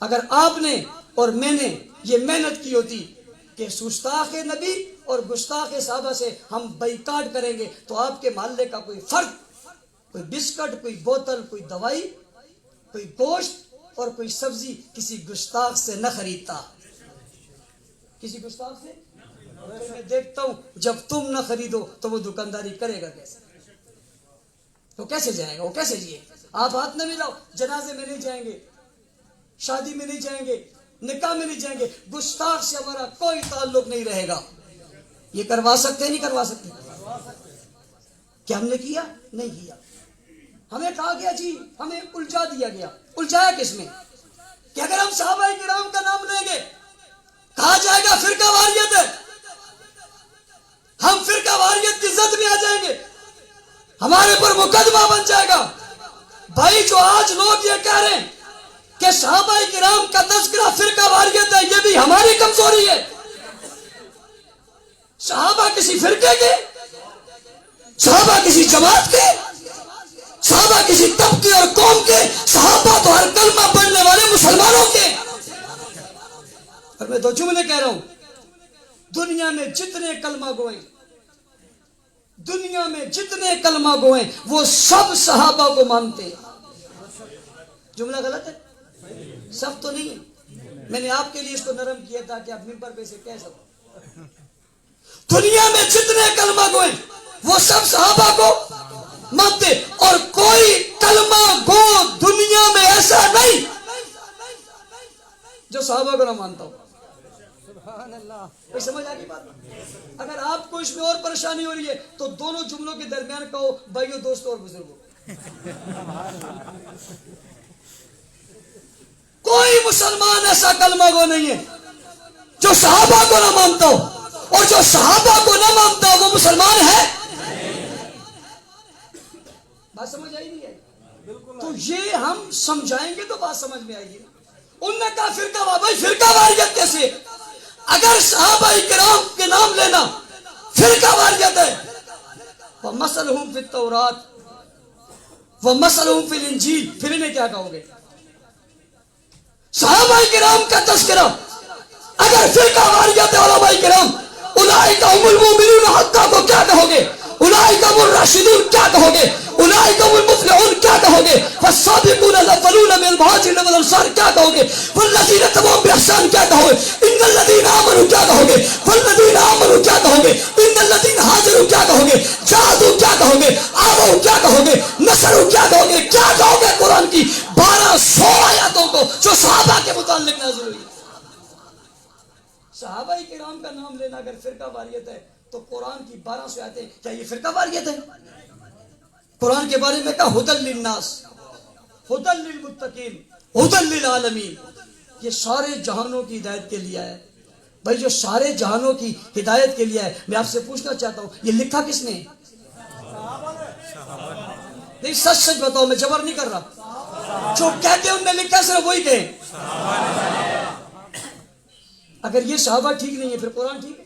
اگر آپ نے اور میں نے یہ محنت کی ہوتی کہ گستاخ نبی اور گستاخ صحابہ سے ہم بائیکاٹ کریں گے, تو آپ کے محلے کا کوئی فرد, کوئی بسکٹ, کوئی بوتل, کوئی دوائی, کوئی گوشت اور کوئی سبزی کسی گستاخ سے نہ خریدتا. کسی گستاخ سے میں دیکھتا ہوں جب تم نہ خریدو تو وہ دکانداری کرے گا کیسے؟ وہ کیسے جائے گا, وہ کیسے جیے؟ آپ ہاتھ نہ ملاؤ, جنازے میں نہیں جائیں گے, شادی میں نہیں جائیں گے, نکاح میں نہیں جائیں گے, گستاخ سے ہمارا کوئی تعلق نہیں رہے گا. یہ کروا سکتے نہیں کروا سکتے؟ کیا ہم نے کیا؟ نہیں کیا. ہمیں کہا گیا جی, ہمیں الجھا دیا گیا. الجھایا کس میں؟ کہ اگر ہم صحابہ کرام کا نام لیں گے کہا جائے گا فرقہ واریت ہے, ہم فرقہ واریت کی زد میں آ جائیں گے, ہمارے پر مقدمہ بن جائے گا. بھائی جو آج لوگ یہ کہہ رہے ہیں کہ صحابہ کرام کا تذکرہ فرقہ واریت ہے, یہ بھی ہماری کمزوری ہے. صحابہ کسی فرقے کے, صحابہ کسی جماعت کے, صحابہ کسی طبقے اور قوم کے, صحابہ تو ہر کلمہ پڑھنے والے مسلمانوں کے. اور میں دو جملے کہہ رہا ہوں, دنیا میں جتنے کلمہ گوئیں, دنیا میں جتنے کلمہ گوئیں وہ سب صحابہ کو مانتے ہیں. جملہ غلط ہے؟ سب تو نہیں ہے. میں نے آپ کے لیے اس کو نرم کیا تھا کہ آپ ممبر پہ سے کہہ سکو. دنیا میں جتنے کلمہ گوئیں وہ سب صحابہ کو مانتے, اور کوئی کلمہ گو دنیا میں ایسا نہیں جو صحابہ کو نہ مانتا ہو. سبحان اللہ. کوئی سمجھ آ گئی بات؟ اگر آپ کو اس میں اور پریشانی ہو رہی ہے تو دونوں جملوں کے درمیان کہو بھائیو, دوستوں اور بزرگوں. کوئی مسلمان ایسا کلمہ گو نہیں ہے جو صحابہ کو نہ مانتا ہو, اور جو صحابہ کو نہ مانتا ہو وہ مسلمان ہے. بات سمجھ آئی نہیں ہے؟ تو یہ ہم سمجھائیں گے تو بات سمجھ میں آئے گی. انہوں نے کہا فرقہ, بھائی فرقہ واریت کیسے؟ اگر صحابہ کرام کے نام لینا فرقہ واریت ہے, وَمَثَلُهُمْ فِي التَّوْرَاتِ وَمَثَلُهُمْ فِي الْإِنْجِيلِ, پھر انہیں کیا کہو گے؟ صحابہ کرام کا تذکرہ اگر فرقہ واریت ہے, علماء کرام اولئک هم المؤمنون حقا کو کیا کہو گے؟ اولئک هم الراشدون کیا کہو گے؟ اولئک هم المفلحون کیا کہو گے؟ فالسابقون الاولون من المهاجرين والانصار کیا کہو گے؟ والذین تبعوهم باحسان کیا کہو گے؟ ان الذین آمنوا کیا کہو گے؟ والذین آمنوا کیا کہو گے؟ ان الذین هاجروا کیا کہو گے؟ جاہدوا کیا کہو گے؟ آووا کیا کہو گے؟ نصروا کیا کہو گے؟ کیا کہو گے قرآن کی 1200 آیاتوں کو جو صحابہ کے متعلق نازل ہوئی؟ صحابہ کرام کا نام لینا اگر فرقہ واریت ہے تو قرآن کی 1200 آیتیں کیا یہ فرقہ واریت ہے؟ قرآن کے بارے میں کہا ہدی للناس, ہدی للمتقین ہدی للعالمین، یہ سارے جہانوں کی ہدایت کے لیے ہے۔ بھائی جو سارے جہانوں کی ہدایت کے لیے ہے، میں آپ سے پوچھنا چاہتا ہوں یہ لکھا کس نے؟ نہیں سچ سچ بتاؤ، میں جبر نہیں کر رہا، جو کہتے ہیں ان نے لکھا صرف وہی کہیں۔ اگر یہ صحابہ ٹھیک نہیں ہے پھر قرآن ٹھیک ہے؟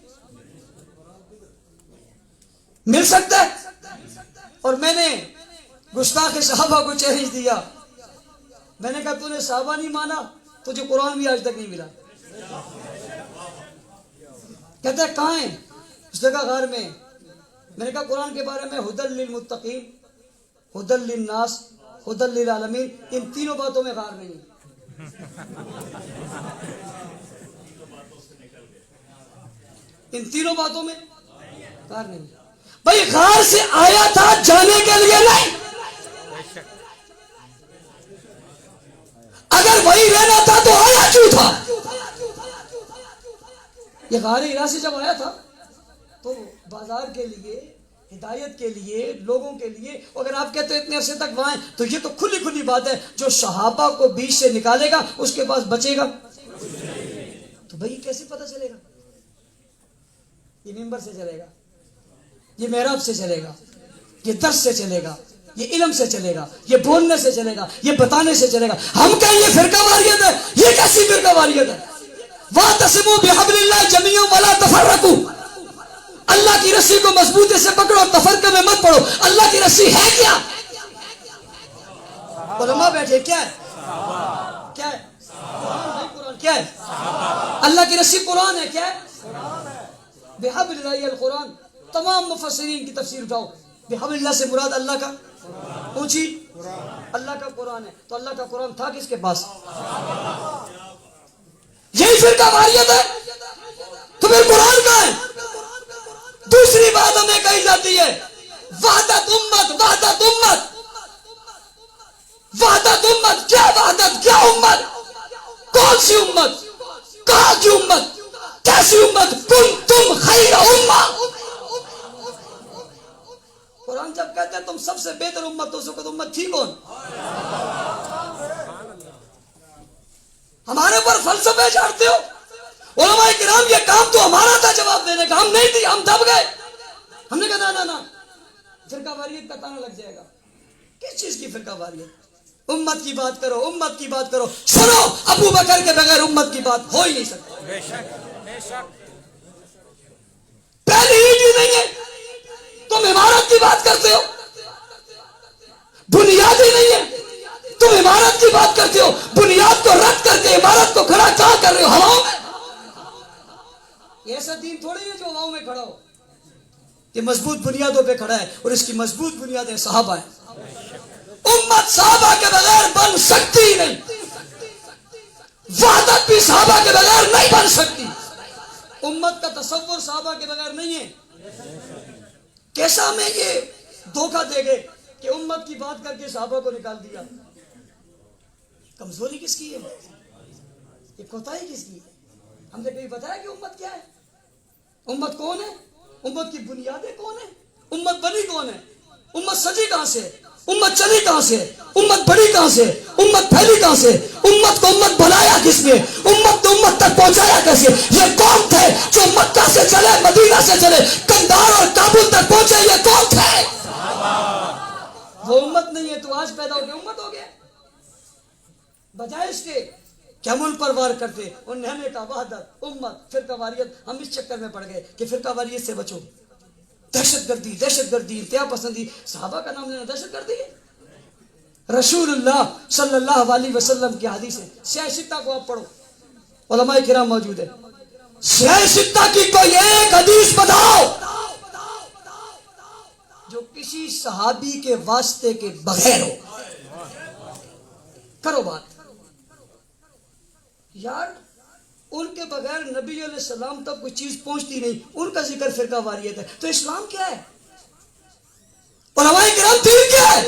مل سکتا ہے؟ اور میں نے گستاخ صحابہ کو چیلنج دیا، میں نے کہا تو نے صحابہ نہیں مانا، تجھے قرآن بھی آج تک نہیں ملا۔ کہتا ہے کہاں ہے؟ اس نے کہا غار میں۔ میں نے کہا قرآن کے بارے میں ہدی للمتقین ہدی للناس ہدی للعالمین، ان تینوں باتوں میں غار نہیں ہے۔ ان تینوں باتوں میں غار نہیں ہے۔ بھائی غار سے آیا تھا جانے کے لیے نہیں، اگر وہی رہنا تھا تو آیا کیوں تھا؟ یہ غار ہرا سے جب آیا تھا تو بازار کے لیے، ہدایت کے لیے، لوگوں کے لیے۔ اگر آپ کہتے اتنے عرصے تک وہاں ہیں تو یہ تو کھلی کھلی بات ہے، جو صحابہ کو بیچ سے نکالے گا اس کے پاس بچے گا تو بھائی کیسے پتہ چلے گا؟ یہ ممبر سے چلے گا، یہ محراب سے چلے گا، یہ درس سے چلے گا، یہ علم سے چلے گا، یہ بولنے سے چلے گا، یہ بتانے سے چلے گا۔ ہم کہیں یہ فرقہ واریت ہے، یہ کیسی فرقہ واریت ہے؟ وَاعْتَصِمُوا بِحَبْلِ اللَّهِ جَمِيعًا وَلَا تَفَرَّقُوا، اللہ کی رسی کو مضبوطی سے پکڑو، تفرقے میں مت پڑو۔ اللہ کی رسی ہے کیا؟ علماء بیٹھے، کیا ہے؟ کیا ہے؟ قرآن کیا ہے؟ اللہ کی رسی قرآن ہے، کیا ہے؟ بحبل اللہ القرآن۔ تمام مفسرین کی تفسیر اٹھاؤ، بحبل اللہ سے مراد اللہ کا اونچی اللہ کا قرآن ہے، تو اللہ کا قرآن تھا کس کے پاس؟ یہی فرقہ واریت ہے تو پھر قرآن کہاں ہے؟ دوسری بات ہمیں کہی جاتی ہے وحدت امت، وحدت امت، وحدت امت۔ کیا وحدت، کیا امت؟ کون سی امت؟ کہاں کی امت؟ کیسی امت؟ کنتم خیر امہ۔ قرآن جب کہتے ہیں تم سب سے بہتر امت، تو اس وقت امت تھی کون؟ ہمارے پر فلسفے جھاڑتے ہو۔ علماء کرام یہ کام تو ہمارا تھا جواب دینے کا، ہم نہیں تھی، ہم دب گئے۔ ہم نے کہا نا نا، فرقہ واریت کا تانا لگ جائے گا۔ کس چیز کی فرقہ واریت؟ امت کی بات کرو، امت کی بات کرو۔ سنو، ابو بکر کے بغیر امت کی بات ہو ہی نہیں سکتی۔ بے شک بے شک۔ پہلی ہی نہیں ہے، تم عمارت کی بات کرتے ہو، بنیاد ہی نہیں ہے، تم عمارت کی بات کرتے ہو، بنیاد کو رد کر کے عمارت کو کھڑا کہاں کر رہے ہو؟ ہواؤں میں۔ یہ ایسا دین تھوڑی ہے جو ہواؤں میں کھڑا ہو، یہ مضبوط بنیادوں پہ کھڑا ہے، اور اس کی مضبوط بنیادیں صحابہ ہیں۔ امت صحابہ کے بغیر بن سکتی ہی نہیں، وحدت بھی صحابہ کے بغیر نہیں بن سکتی۔ امت کا تصور صحابہ کے بغیر نہیں ہے۔ کیسا ہمیں یہ دھوکہ دے گئے کہ امت کی بات کر کے صحابہ کو نکال دیا؟ کمزوری کس کی ہے؟ یہ کوتاہی کس کی ہے؟ ہم نے کبھی بتایا کہ امت کیا ہے؟ امت کون ہے؟ امت کی بنیادیں کون ہیں؟ امت بنی کون ہے؟ امت سجی کہاں سے؟ امت چلی کہاں سے؟ امت بڑی کہاں سے؟ امت پھیلی کہاں سے؟ امت کو امت بنایا کس نے؟ امت کو امت تک پہنچایا کیسے؟ یہ کون تھے جو مکہ سے چلے، مدینہ سے چلے، قندھار اور کابل تک پہنچے؟ یہ کون تھے؟ وہ امت نہیں ہے تو آج پیدا ہو گیا امت ہو گیا، بجائے اس کے کہ ہم ان پر وار کرتے۔ انہوں نے کہا وحدت، امت، فرقہ واریت۔ ہم اس چکر میں پڑ گئے کہ فرقہ واریت سے بچو، دہشت گردی، دہشت گردی، انتہا پسندی۔ صحابہ کا نام لینا دہشت گردی ہے؟ رسول اللہ صلی اللہ علیہ وسلم کی حدیث ہے، سیاہ ستہ کو آپ پڑھو، علماء کرام موجود ہے، سیاہ ستہ کی کوئی ایک حدیث بتاؤ جو کسی صحابی کے واسطے کے بغیر ہو۔ کرو بات یار، ان کے بغیر نبی علیہ السلام تک کوئی چیز پہنچتی نہیں، ان کا ذکر فرقہ واریت ہے۔ تو اسلام کیا ہے؟ علماء کرام دین کیا ہے؟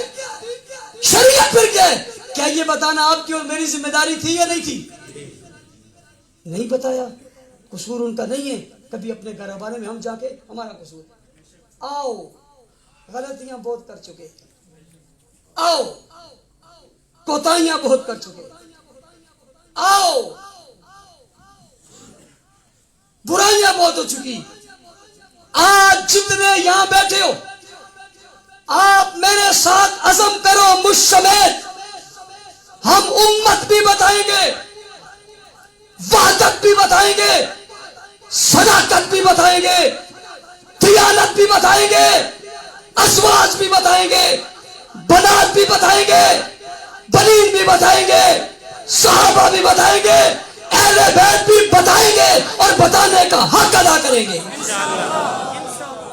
شریعت پھر کیا ہے؟ کیا یہ بتانا آپ کی اور میری ذمہ داری تھی یا نہیں تھی؟ نہیں بتایا، قصور ان کا نہیں ہے۔ کبھی اپنے گھربانے میں ہم جا کے ہمارا قصور، آؤ غلطیاں بہت کر چکے، آؤ کوتاہیاں بہت کر چکے. آؤ, برائیاں بہت ہو چکی. آج جتنے یہاں بیٹھے ہو, آپ میرے ساتھ عزم کرو مجھ سمیت, ہم امت بھی بتائیں گے, وحدت بھی بتائیں گے, صداقت بھی بتائیں گے, دیانت بھی بتائیں گے, ازواج بھی بتائیں گے, بنات بھی بتائیں گے, بنین بھی بتائیں گے, صحابہ بھی بتائیں گے, اہل بیت بھی بتائیں گے, اور بتانے کا حق ادا کریں گے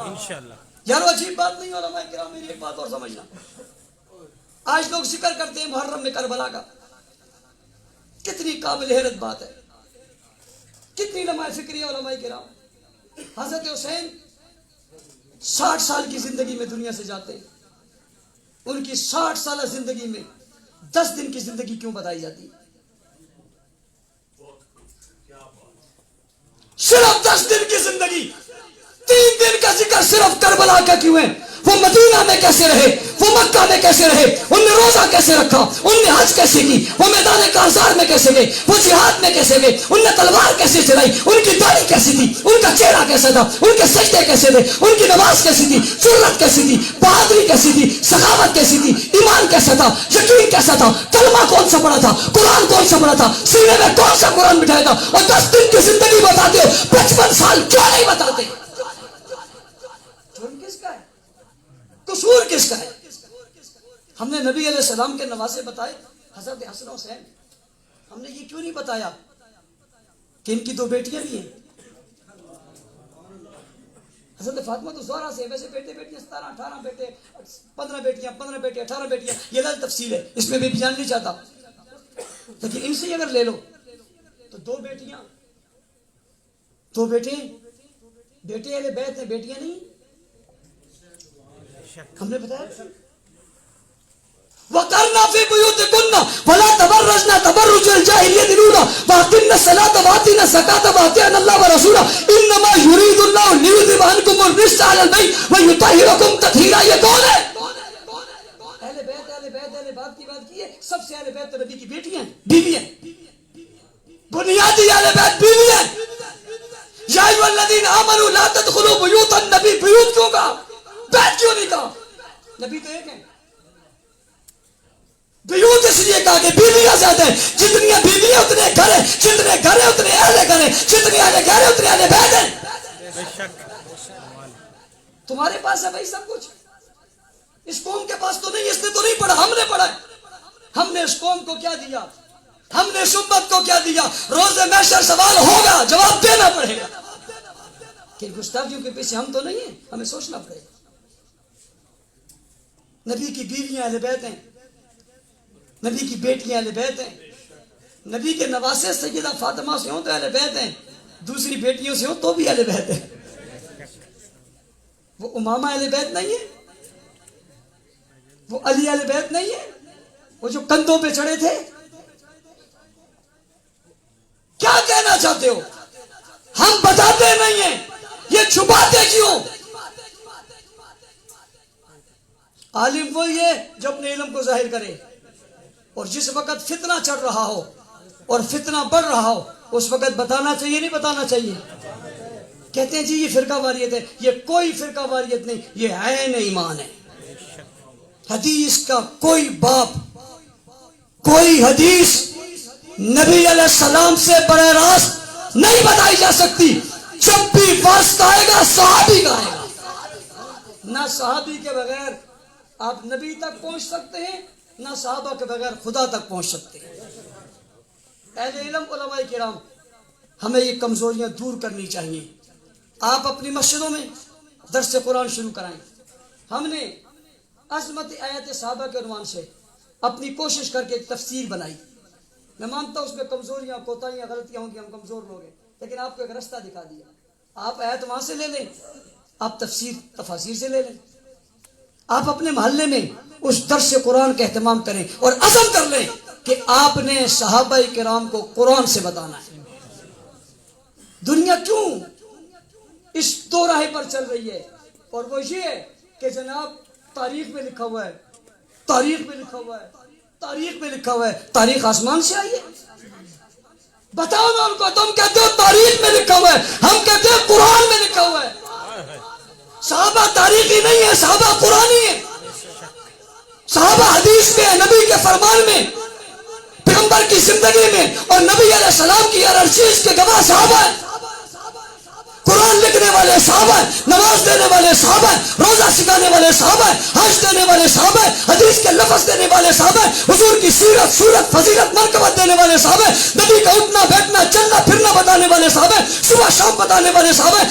انشاءاللہ. یارو عجیب بات نہیں, علماء کرام میری ایک بات اور سمجھنا. آج لوگ ذکر کرتے ہیں محرم میں کربلا کا, کتنی قابل حیرت بات ہے, کتنی لمحہ فکری علماء کرام. حضرت حسین 60 سال کی زندگی میں دنیا سے جاتے ہیں, ان کی 60 سالہ زندگی میں 10 دن کی زندگی کیوں بتائی جاتی ہے؟ صرف 10 دن کی زندگی, 3 دن کا ذکر صرف کربلا کا کیوں ہے؟ وہ مدینہ میں کیسے رہے, وہ مکہ میں کیسے رہے, ان نے روزہ کیسے رکھا, ان نے حج کیسے کی, وہ میدان کارزار میں کیسے گئے, وہ جہاد میں کیسے گئے, ان نے تلوار کیسے چلائی, ان کی داڑھی کیسی تھی, ان کا چہرہ کیسا تھا, ان کے سجدے کیسے تھے, ان کی نماز کیسی تھی, جرأت کیسی تھی, بہادری کیسی تھی, سخاوت کیسی تھی, ایمان کیسا تھا, یقین کیسا تھا, کلمہ کون سا پڑھا تھا, قرآن کون سا پڑھا تھا, سینے میں کون سا قرآن بٹھایا تھا, اور 10 دن کی زندگی بتاتے ہو, 55 سال کیوں نہیں بتاتے؟ جرم کس کا ہے, قصور کس کا ہے؟ ہم نے نبی علیہ السلام کے نواسے بتائے, حضرت حسن حسین, ہم نے یہ کیوں نہیں بتایا کہ ان کی 2 بیٹیاں بھی ہیں؟ حضرت فاطمہ تو زہرا سے, ویسے بیٹے بیٹیاں 17 18 بیٹے, 15 بیٹیاں 15 بیٹے 18 بیٹیاں, یہ لازم تفصیل ہے, اس میں بھی جان نہیں چاہتا. لیکن ان سے اگر لے لو تو 2 بیٹیاں 2 بیٹے, بیٹے اہل بیت ہیں, بیٹیاں نہیں. ہم نے بتایا وَقَرْنَا فِي بُيُوتِكُنَّ وَلَا تَبَرَّجْنَا تَبَرُّجَ الْجَاهِلِيَّةِ الْأُولَىٰ وَأَقِمْنَا الصَّلَاةَ وَآتِينَا الزَّكَاةَ وَأَطِيعْنَا اللَّهَ وَرَسُولَهُ إِنَّمَا يُرِيدُ اللَّهُ لِيُذْهِبَ عَنكُمُ الرِّجْسَ أَهْلَ الْبَيْتِ وَيُطَهِّرَكُمْ تَطْهِيرًا. یہ کون ہے؟ اہل بیت, اہل بیت, اہل بیت کی بات کی ہے. سب سے اہل بیت تو نبی کی بیٹیاں ہیں, بیوی ہیں, بنیادی اہل بیت بیوی ہیں. یا ایھا الذین آمنوا لا تدخلوا بیوت النبی, بیوت کیوں کہا, بیت کیوں نہیں کہا؟ نبی تو ایک ہیں. بیوت اس لیے کہا کہ بیویاں زیادہ ہیں, جتنی بیویاں اتنے گھر ہیں, جتنے گھر ہیں اتنے اہل گھر ہیں, جتنے اہل گھر ہیں اتنے اہل بیت ہیں. تمہارے پاس ہے بھائی سب کچھ, اس قوم کے پاس تو نہیں, اس نے تو نہیں پڑھا, ہم نے پڑھا ہے. ہم نے اس قوم کو کیا دیا, ہم نے اس امت کو کیا دیا؟ روز محشر سوال ہوگا, جواب دینا پڑے گا. کہ گستاخیوں کے پیچھے ہم تو نہیں ہیں, ہمیں سوچنا پڑے گا. نبی کی بیویاں اہل بیت ہیں, نبی کی بیٹیاں اہل بیت ہیں, نبی کے نواسے سیدہ فاطمہ سے ہوں تو اہل بیت ہیں, دوسری بیٹیوں سے ہوں تو بھی اہل بیت ہیں. وہ امامہ اہل بیت نہیں ہے, وہ علی اہل بیت نہیں ہے, وہ جو کندھوں پہ چڑھے تھے. کیا کہنا چاہتے ہو؟ ہم بتاتے نہیں ہیں, یہ چھپاتے کیوں؟ عالم وہی ہے جو اپنے علم کو ظاہر کرے, اور جس وقت فتنہ چڑھ رہا ہو اور فتنہ بڑھ رہا ہو اس وقت بتانا چاہیے, نہیں بتانا چاہیے؟ کہتے ہیں جی یہ فرقہ واریت ہے, یہ کوئی فرقہ واریت نہیں, یہ عین ایمان ہے. حدیث کا کوئی باب, کوئی حدیث نبی علیہ السلام سے براہ راست نہیں بتائی جا سکتی. جب بھی واسطہ آئے گا صحابی کا آئے گا. نہ صحابی کے بغیر آپ نبی تک پہنچ سکتے ہیں, نہ صحابہ کے بغیر خدا تک پہنچ سکتے ہیں. اہل علم علماء کرام, ہمیں یہ کمزوریاں دور کرنی چاہیے. آپ اپنی مسجدوں میں درس قرآن شروع کرائیں. ہم نے عظمت آیت صحابہ کے عنوان سے اپنی کوشش کر کے ایک تفسیر بنائی. میں مانتا ہوں اس میں کمزوریاں, کوتاہیاں, غلطیاں ہوں گی, ہم کمزور لوگ ہیں, لیکن آپ کو ایک رستہ دکھا دیا. آپ آیت وہاں سے لے لیں, آپ تفاسیر سے لے لیں. آپ اپنے محلے میں اس درس قرآن کا اہتمام کریں اور عزم کر لیں کہ آپ نے صحابہ کرام کو قرآن سے بتانا ہے. دنیا کیوں اس دو راہ پر چل رہی ہے, اور وہ یہ ہے کہ جناب تاریخ میں لکھا ہوا ہے, تاریخ میں لکھا ہوا ہے, تاریخ میں لکھا ہوا ہے. تاریخ آسمان سے آئی ہے؟ بتاؤ نا ان کو. تم کہتے ہو تاریخ میں لکھا ہوا ہے, ہم کہتے ہیں قرآن میں لکھا ہوا ہے. صحابہ تاریخی نہیں ہے, صحابہ قرآنی ہے. صحابہ حدیث میں, نبی کے فرمان میں, پیغمبر کی زندگی میں, اور نبی علیہ السلام کی ہر چیز کے گواہ صحابہ ہیں. قرآن لکھنے والے صحابہ ہیں, نماز دینے والے صحابہ ہیں, روزہ سکھانے والے صحابہ ہیں, حج دینے والے صحابہ ہیں, حدیث کے لفظ دینے والے صحابہ ہیں, حضور کی سیرت, صورت, فضیلت, مرتبت دینے والے صحابہ ہیں, نبی کا اٹھنا بیٹھنا چلنا پھرنا بتانے والے صحابہ ہیں, صبح شام بتانے والے صحابہ ہیں,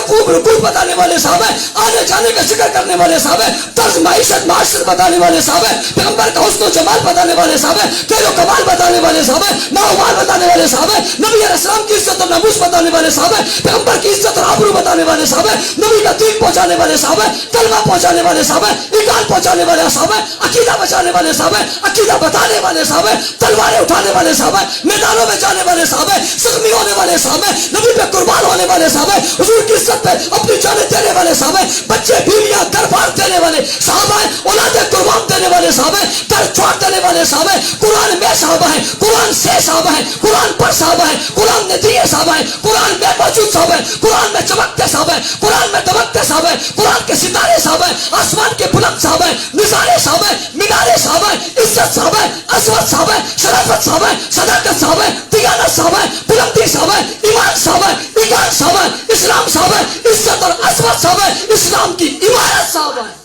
خوب رکوع بتانے والے صحابہ ہیں, آنے جانے کا ذکر کرنے والے صحابہ ہیں, طرز معیشت معاشرت بتانے والے صحابہ ہیں, پیغمبر کا حسن و جمال بتانے والے صحابہ ہیں, فعل و کمال بتانے والے صحابہ ہیں, ماحول بتانے والے صحابہ ہیں, نبی علیہ السلام کی عزت اور ناموس بتانے والے صحابہ ہیں, پیغمبر کی عزت اور آبرو بتانے والے صحابہ ہیں, نبی کا دین پہنچانے والے صحابہ ہیں, کلمہ پہنچانے والے صحابہ ہیں, ایمان پہنچانے والے صحابہ ہیں, عقیدہ بچانے والے صحابہ ہیں, عقیدہ بتانے والے صحابہ ہیں, تلواریں اٹھانے والے صحابہ ہیں, میدانوں میں جانے والے صحابہ ہیں, زخمی ہونے والے صحابہ ہیں, نبی پہ قربان ہونے والے صحابہ ہیں, حضور کی عزت پہ اپنی جانیں دینے والے صحابہ ہیں, بچے بیویاں گھر بار دینے والے صحابہ ہیں, اولادیں قربان دینے والے صحابہ ہیں, گھر چھوڑ دینے والے صحابہ ہیں, قرآن میں صحابہ ہیں, قرآن سے صحابہ ہیں, قرآن پر صحابہ ہیں, قرآن نے دیے صحابہ ہیں, قرآن میں موجود صحابہ ہیں, قرآن میں چمکتے صحابہ ہیں, قرآن میں دمکتے صحابہ ہیں, قرآن کے ستارے صحابہ ہیں, آسمان کے بلند صحابہ ہیں, نظارے صحابہ ہیں, مینارے صحابہ ہیں, عزت صحابہ ہیں, عظمت صحابہ ہیں, شرافت صحابہ ہیں, صداقت صحابہ ہیں, دیانت صحابہ ہیں, بلندی صحابہ ہیں, ایمان صحابہ ہیں, ایمان صحابہ ہیں, اسلام صحابہ ہیں, عزت اور عظمت صحابہ ہیں, اسلام کی عمارت صحابہ ہیں.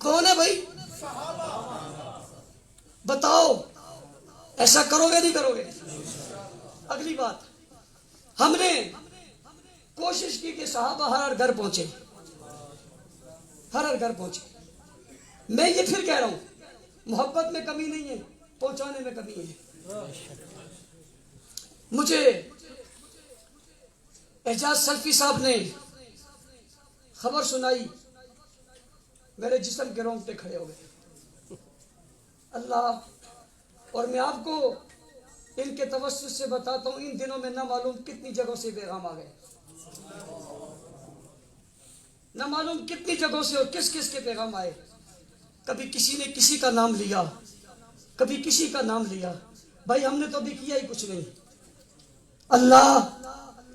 کون ہے بھائی؟ بتاؤ, ایسا کرو گے نہیں کرو گے؟ اگلی بات, ہم نے کوشش کی کہ صحابہ ہر گھر پہنچے, ہر گھر پہنچے. میں یہ پھر کہہ رہا ہوں, محبت میں کمی نہیں ہے, پہنچانے میں کمی ہے. مجھے اعجاز سلفی صاحب نے خبر سنائی, میرے جسم کے رونگٹے کھڑے ہو گئے. اللہ, اور میں آپ کو ان کے توسط سے بتاتا ہوں, ان دنوں میں نہ معلوم کتنی جگہوں سے پیغام آ گئے, نہ معلوم کتنی جگہوں سے اور کس کس کے پیغام آئے. کبھی کسی نے کسی کا نام لیا, کبھی کسی کا نام لیا. بھائی ہم نے تو ابھی کیا ہی کچھ نہیں. اللہ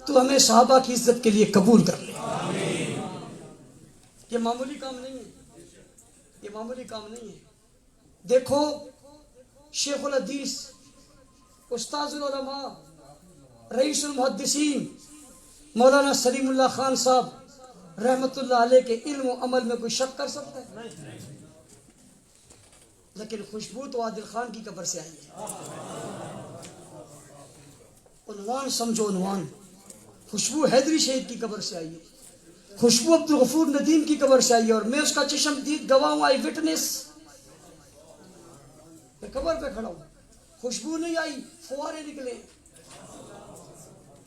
تو ہمیں صحابہ کی عزت کے لیے قبول کر لے. یہ معمولی کام نہیں ہے, یہ معمولی کام نہیں ہے. دیکھو شیخ الحدیث, استاذ العلماء, رئیس المحدثین مولانا سلیم اللہ خان صاحب رحمت اللہ علیہ کے علم و عمل میں کوئی شک کر سکتا ہے؟ لیکن خوشبو تو عادل خان کی قبر سے آئی ہے. عنوان سمجھو, عنوان خوشبو حیدری شہید کی قبر سے آئی ہے, خوشبو عبدالغفور ندیم کی قبر سے آئی ہے, اور میں اس کا چشم دید گواہ ہوں, آئی وٹنس. میں قبر پہ کھڑا ہوں, خوشبو نہیں آئی, فوارے نکلے.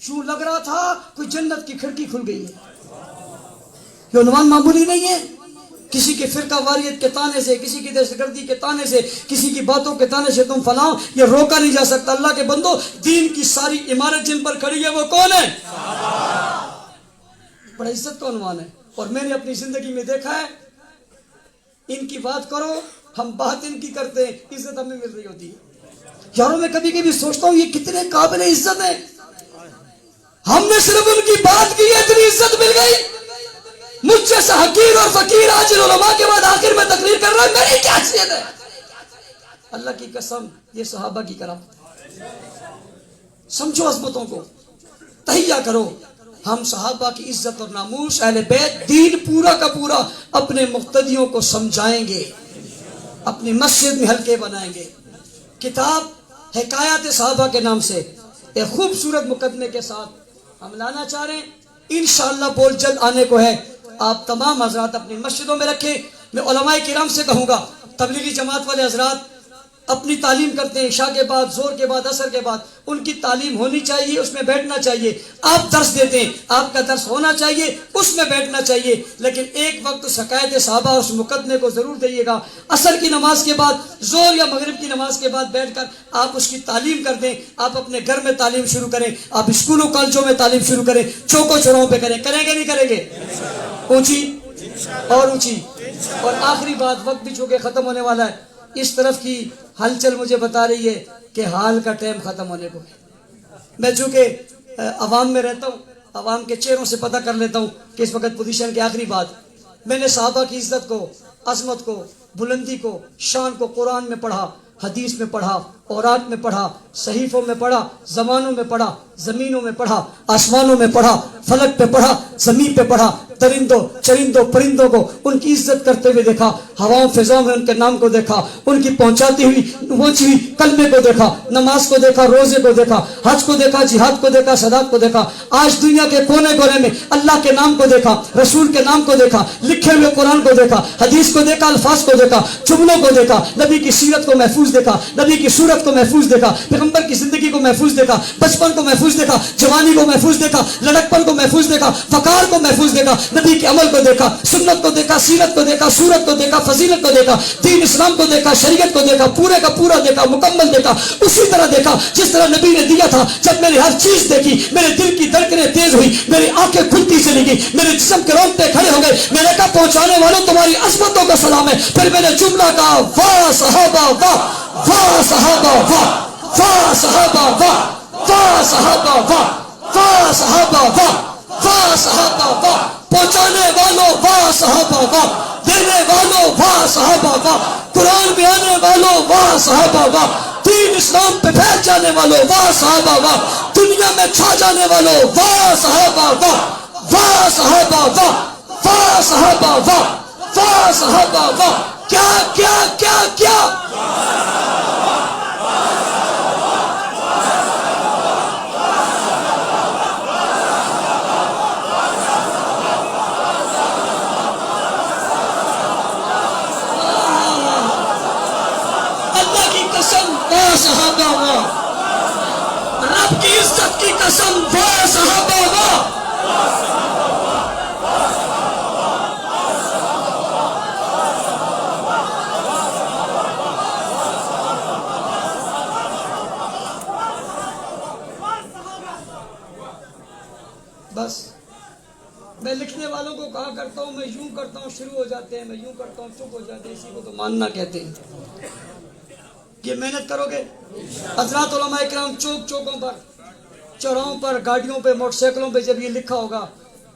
یوں لگ رہا تھا کوئی جنت کی کھڑکی کھل گئی ہے. یہ عنوان معمولی نہیں ہے. کسی کے فرقہ واریت کے تانے سے, کسی کی دہشت گردی کے تانے سے, کسی کی باتوں کے تانے سے تم فلاں, یہ روکا نہیں جا سکتا. اللہ کے بندو, دین کی ساری عمارت جن پر کھڑی ہے وہ کون ہے؟ بڑا عزت کا عنوان ہے. اور میں نے اپنی زندگی میں دیکھا ہے, ان کی بات کرو, ہم بات ان کی کرتے ہیں, عزت ہمیں مل رہی ہوتی ہے. یاروں میں کبھی کبھی سوچتا ہوں یہ کتنے قابل عزت ہیں, ہم نے صرف ان کی بات کی ہے, اتنی عزت مل گئی. مجھ جیسا حقیر اور فقیر آج علماء کے بعد آخر میں تقریر کر رہا ہے, میری کیا حیثیت ہے؟ اللہ کی قسم, یہ صحابہ کی کرامت. سمجھو عظمتوں کو, تہیہ کرو. ہم صحابہ کی عزت اور ناموس, اہل بیت, دین پورا کا پورا اپنے مقتدیوں کو سمجھائیں گے, اپنی مسجد میں حلقے بنائیں گے. کتاب حکایات صحابہ کے نام سے ایک خوبصورت مقدمے کے ساتھ ہم لانا چاہ رہے ہیں. انشاءاللہ بول جلد آنے کو ہے. آپ تمام حضرات اپنی مسجدوں میں رکھیں. میں علماء کرام سے کہوں گا, تبلیغی جماعت والے حضرات اپنی تعلیم کرتے ہیں, عشاء کے بعد, زور کے بعد, عصر کے بعد, ان کی تعلیم ہونی چاہیے, اس میں بیٹھنا چاہیے. آپ درس دیتے ہیں, آپ کا درس ہونا چاہیے, اس میں بیٹھنا چاہیے. لیکن ایک وقت اس حکایت صحابہ, اس مقدمے کو ضرور دئیے گا. عصر کی نماز کے بعد, زور یا مغرب کی نماز کے بعد بیٹھ کر آپ اس کی تعلیم کر دیں. آپ اپنے گھر میں تعلیم شروع کریں, آپ اسکولوں کالجوں میں تعلیم شروع کریں, چوکوں چوراہوں پہ کریں. کریں گے نہیں کریں گے؟ اونچی اور اونچی. اور آخری بات، وقت بھی چونکہ ختم ہونے والا ہے، اس طرف کی ہلچل مجھے بتا رہی ہے کہ حال کا ٹائم ختم ہونے کو ہے. میں چونکہ عوام میں رہتا ہوں، عوام کے چہروں سے پتہ کر لیتا ہوں کہ اس وقت پوزیشن کی آخری بات. میں نے صحابہ کی عزت کو، عظمت کو، بلندی کو، شان کو قرآن میں پڑھا، حدیث میں پڑھا، اورات میں پڑھا، صحیفوں میں پڑھا، زمانوں میں پڑھا، زمینوں میں پڑھا، آسمانوں میں پڑھا، فلک پہ پڑھا، زمین پہ پڑھا، درندوں چرندوں پرندوں کو ان کی عزت کرتے ہوئے دیکھا، ہواؤں فضاؤں میں ان کے نام کو دیکھا، ان کی پہنچی ہوئی کلمے کو دیکھا، نماز کو دیکھا، روزے کو دیکھا، حج کو دیکھا، جہاد کو دیکھا، صداقت کو دیکھا. آج دنیا کے کونے کونے میں اللہ کے نام کو دیکھا، رسول کے نام کو دیکھا، لکھے ہوئے قرآن کو دیکھا، حدیث کو دیکھا، الفاظ کو دیکھا، جملوں کو دیکھا، نبی کی سیرت کو محفوظ دیکھا، نبی کی صورت کو محفوظ دیکھا، پیغمبر کی زندگی کو محفوظ دیکھا، بچپن کو محفوظ دیکھا، جوانی کو محفوظ دیکھا، لڑکپن کو محفوظ دیکھا، وقار کو محفوظ دیکھا، نبی کے عمل کو دیکھا، سنت کو دیکھا، سیرت کو دیکھا، صورت کو دیکھا، فضیلت کو دیکھا، دین اسلام کو دیکھا، شریعت کو دیکھا، پورے کا پورا دیکھا، مکمل دیکھا. اسی طرح دیکھا جس طرح نبی نے دیا تھا. جب میں نے ہر چیز دیکھی، میرے دل کی دھڑکنیں تیز ہوئی، میری آنکھیں کھلتی چلی گئی، میرے جسم کے رونگٹے کھڑے ہو گئے. میں نے کہا پہنچانے والوں تمہاری عظمتوں کا سلام ہے. پھر میں نے جملہ کہا واہ صحابہ واہ، واہ صحابہ واہ، واہ صحابہ واہ، واہ صحابہ واہ، واہ صحابہ واہ، واہ صحابہ واہ. پہنچانے والوں واہ صحابہ واہ، دینے والوں واہ صحابہ واہ، قرآن میں آنے والوں واہ صحابہ واہ، دین اسلام پہ پھیل جانے والوں واہ صحابہ واہ، دنیا میں چھا جانے والوں واہ صحابہ واہ، واہ صحابہ واہ، واہ صحابہ واہ، واہ صحابہ واہ. کیا کیا کیا کیا صحابہ واہ، رب کی عزت کی قسم واہ صحابہ واہ. بس میں لکھنے والوں کو کہا کرتا ہوں، میں یوں کرتا ہوں شروع ہو جاتے ہیں، میں یوں کرتا ہوں چپ ہو جاتے ہیں. اسی کو تو ماننا کہتے ہیں. یہ محنت کرو گے حضرات علماء کرام، چوک چوکوں پر، چوراہوں پر، گاڑیوں پہ، موٹر سائیکلوں پہ جب یہ لکھا ہوگا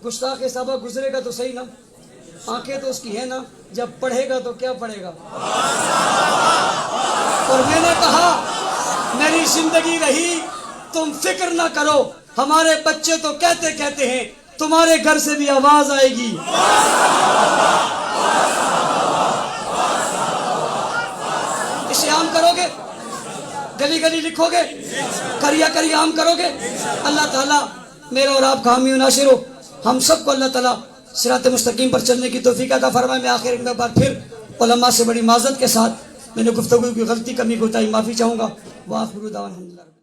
گستاخ صحابہ گزرے گا تو صحیح نا، آنکھیں تو اس کی ہے نا، جب پڑھے گا تو کیا پڑھے گا. اور میں نے کہا میری زندگی رہی تم فکر نہ کرو، ہمارے بچے تو کہتے کہتے ہیں تمہارے گھر سے بھی آواز آئے گی. اسے عام کرو گے، گلی گلی لکھو گے، کریا کریا عام کرو گے. اللہ تعالیٰ میرا اور آپ کا حامی و ناصر ہو. ہم سب کو اللہ تعالیٰ صراط مستقیم پر چلنے کی توفیق عطا فرمائے. میں آخر ایک بار پھر علماء سے بڑی معذرت کے ساتھ میں نے گفتگو کی غلطی کمی کوتاہی معافی چاہوں گا. وآخر دعوانا الحمدللہ.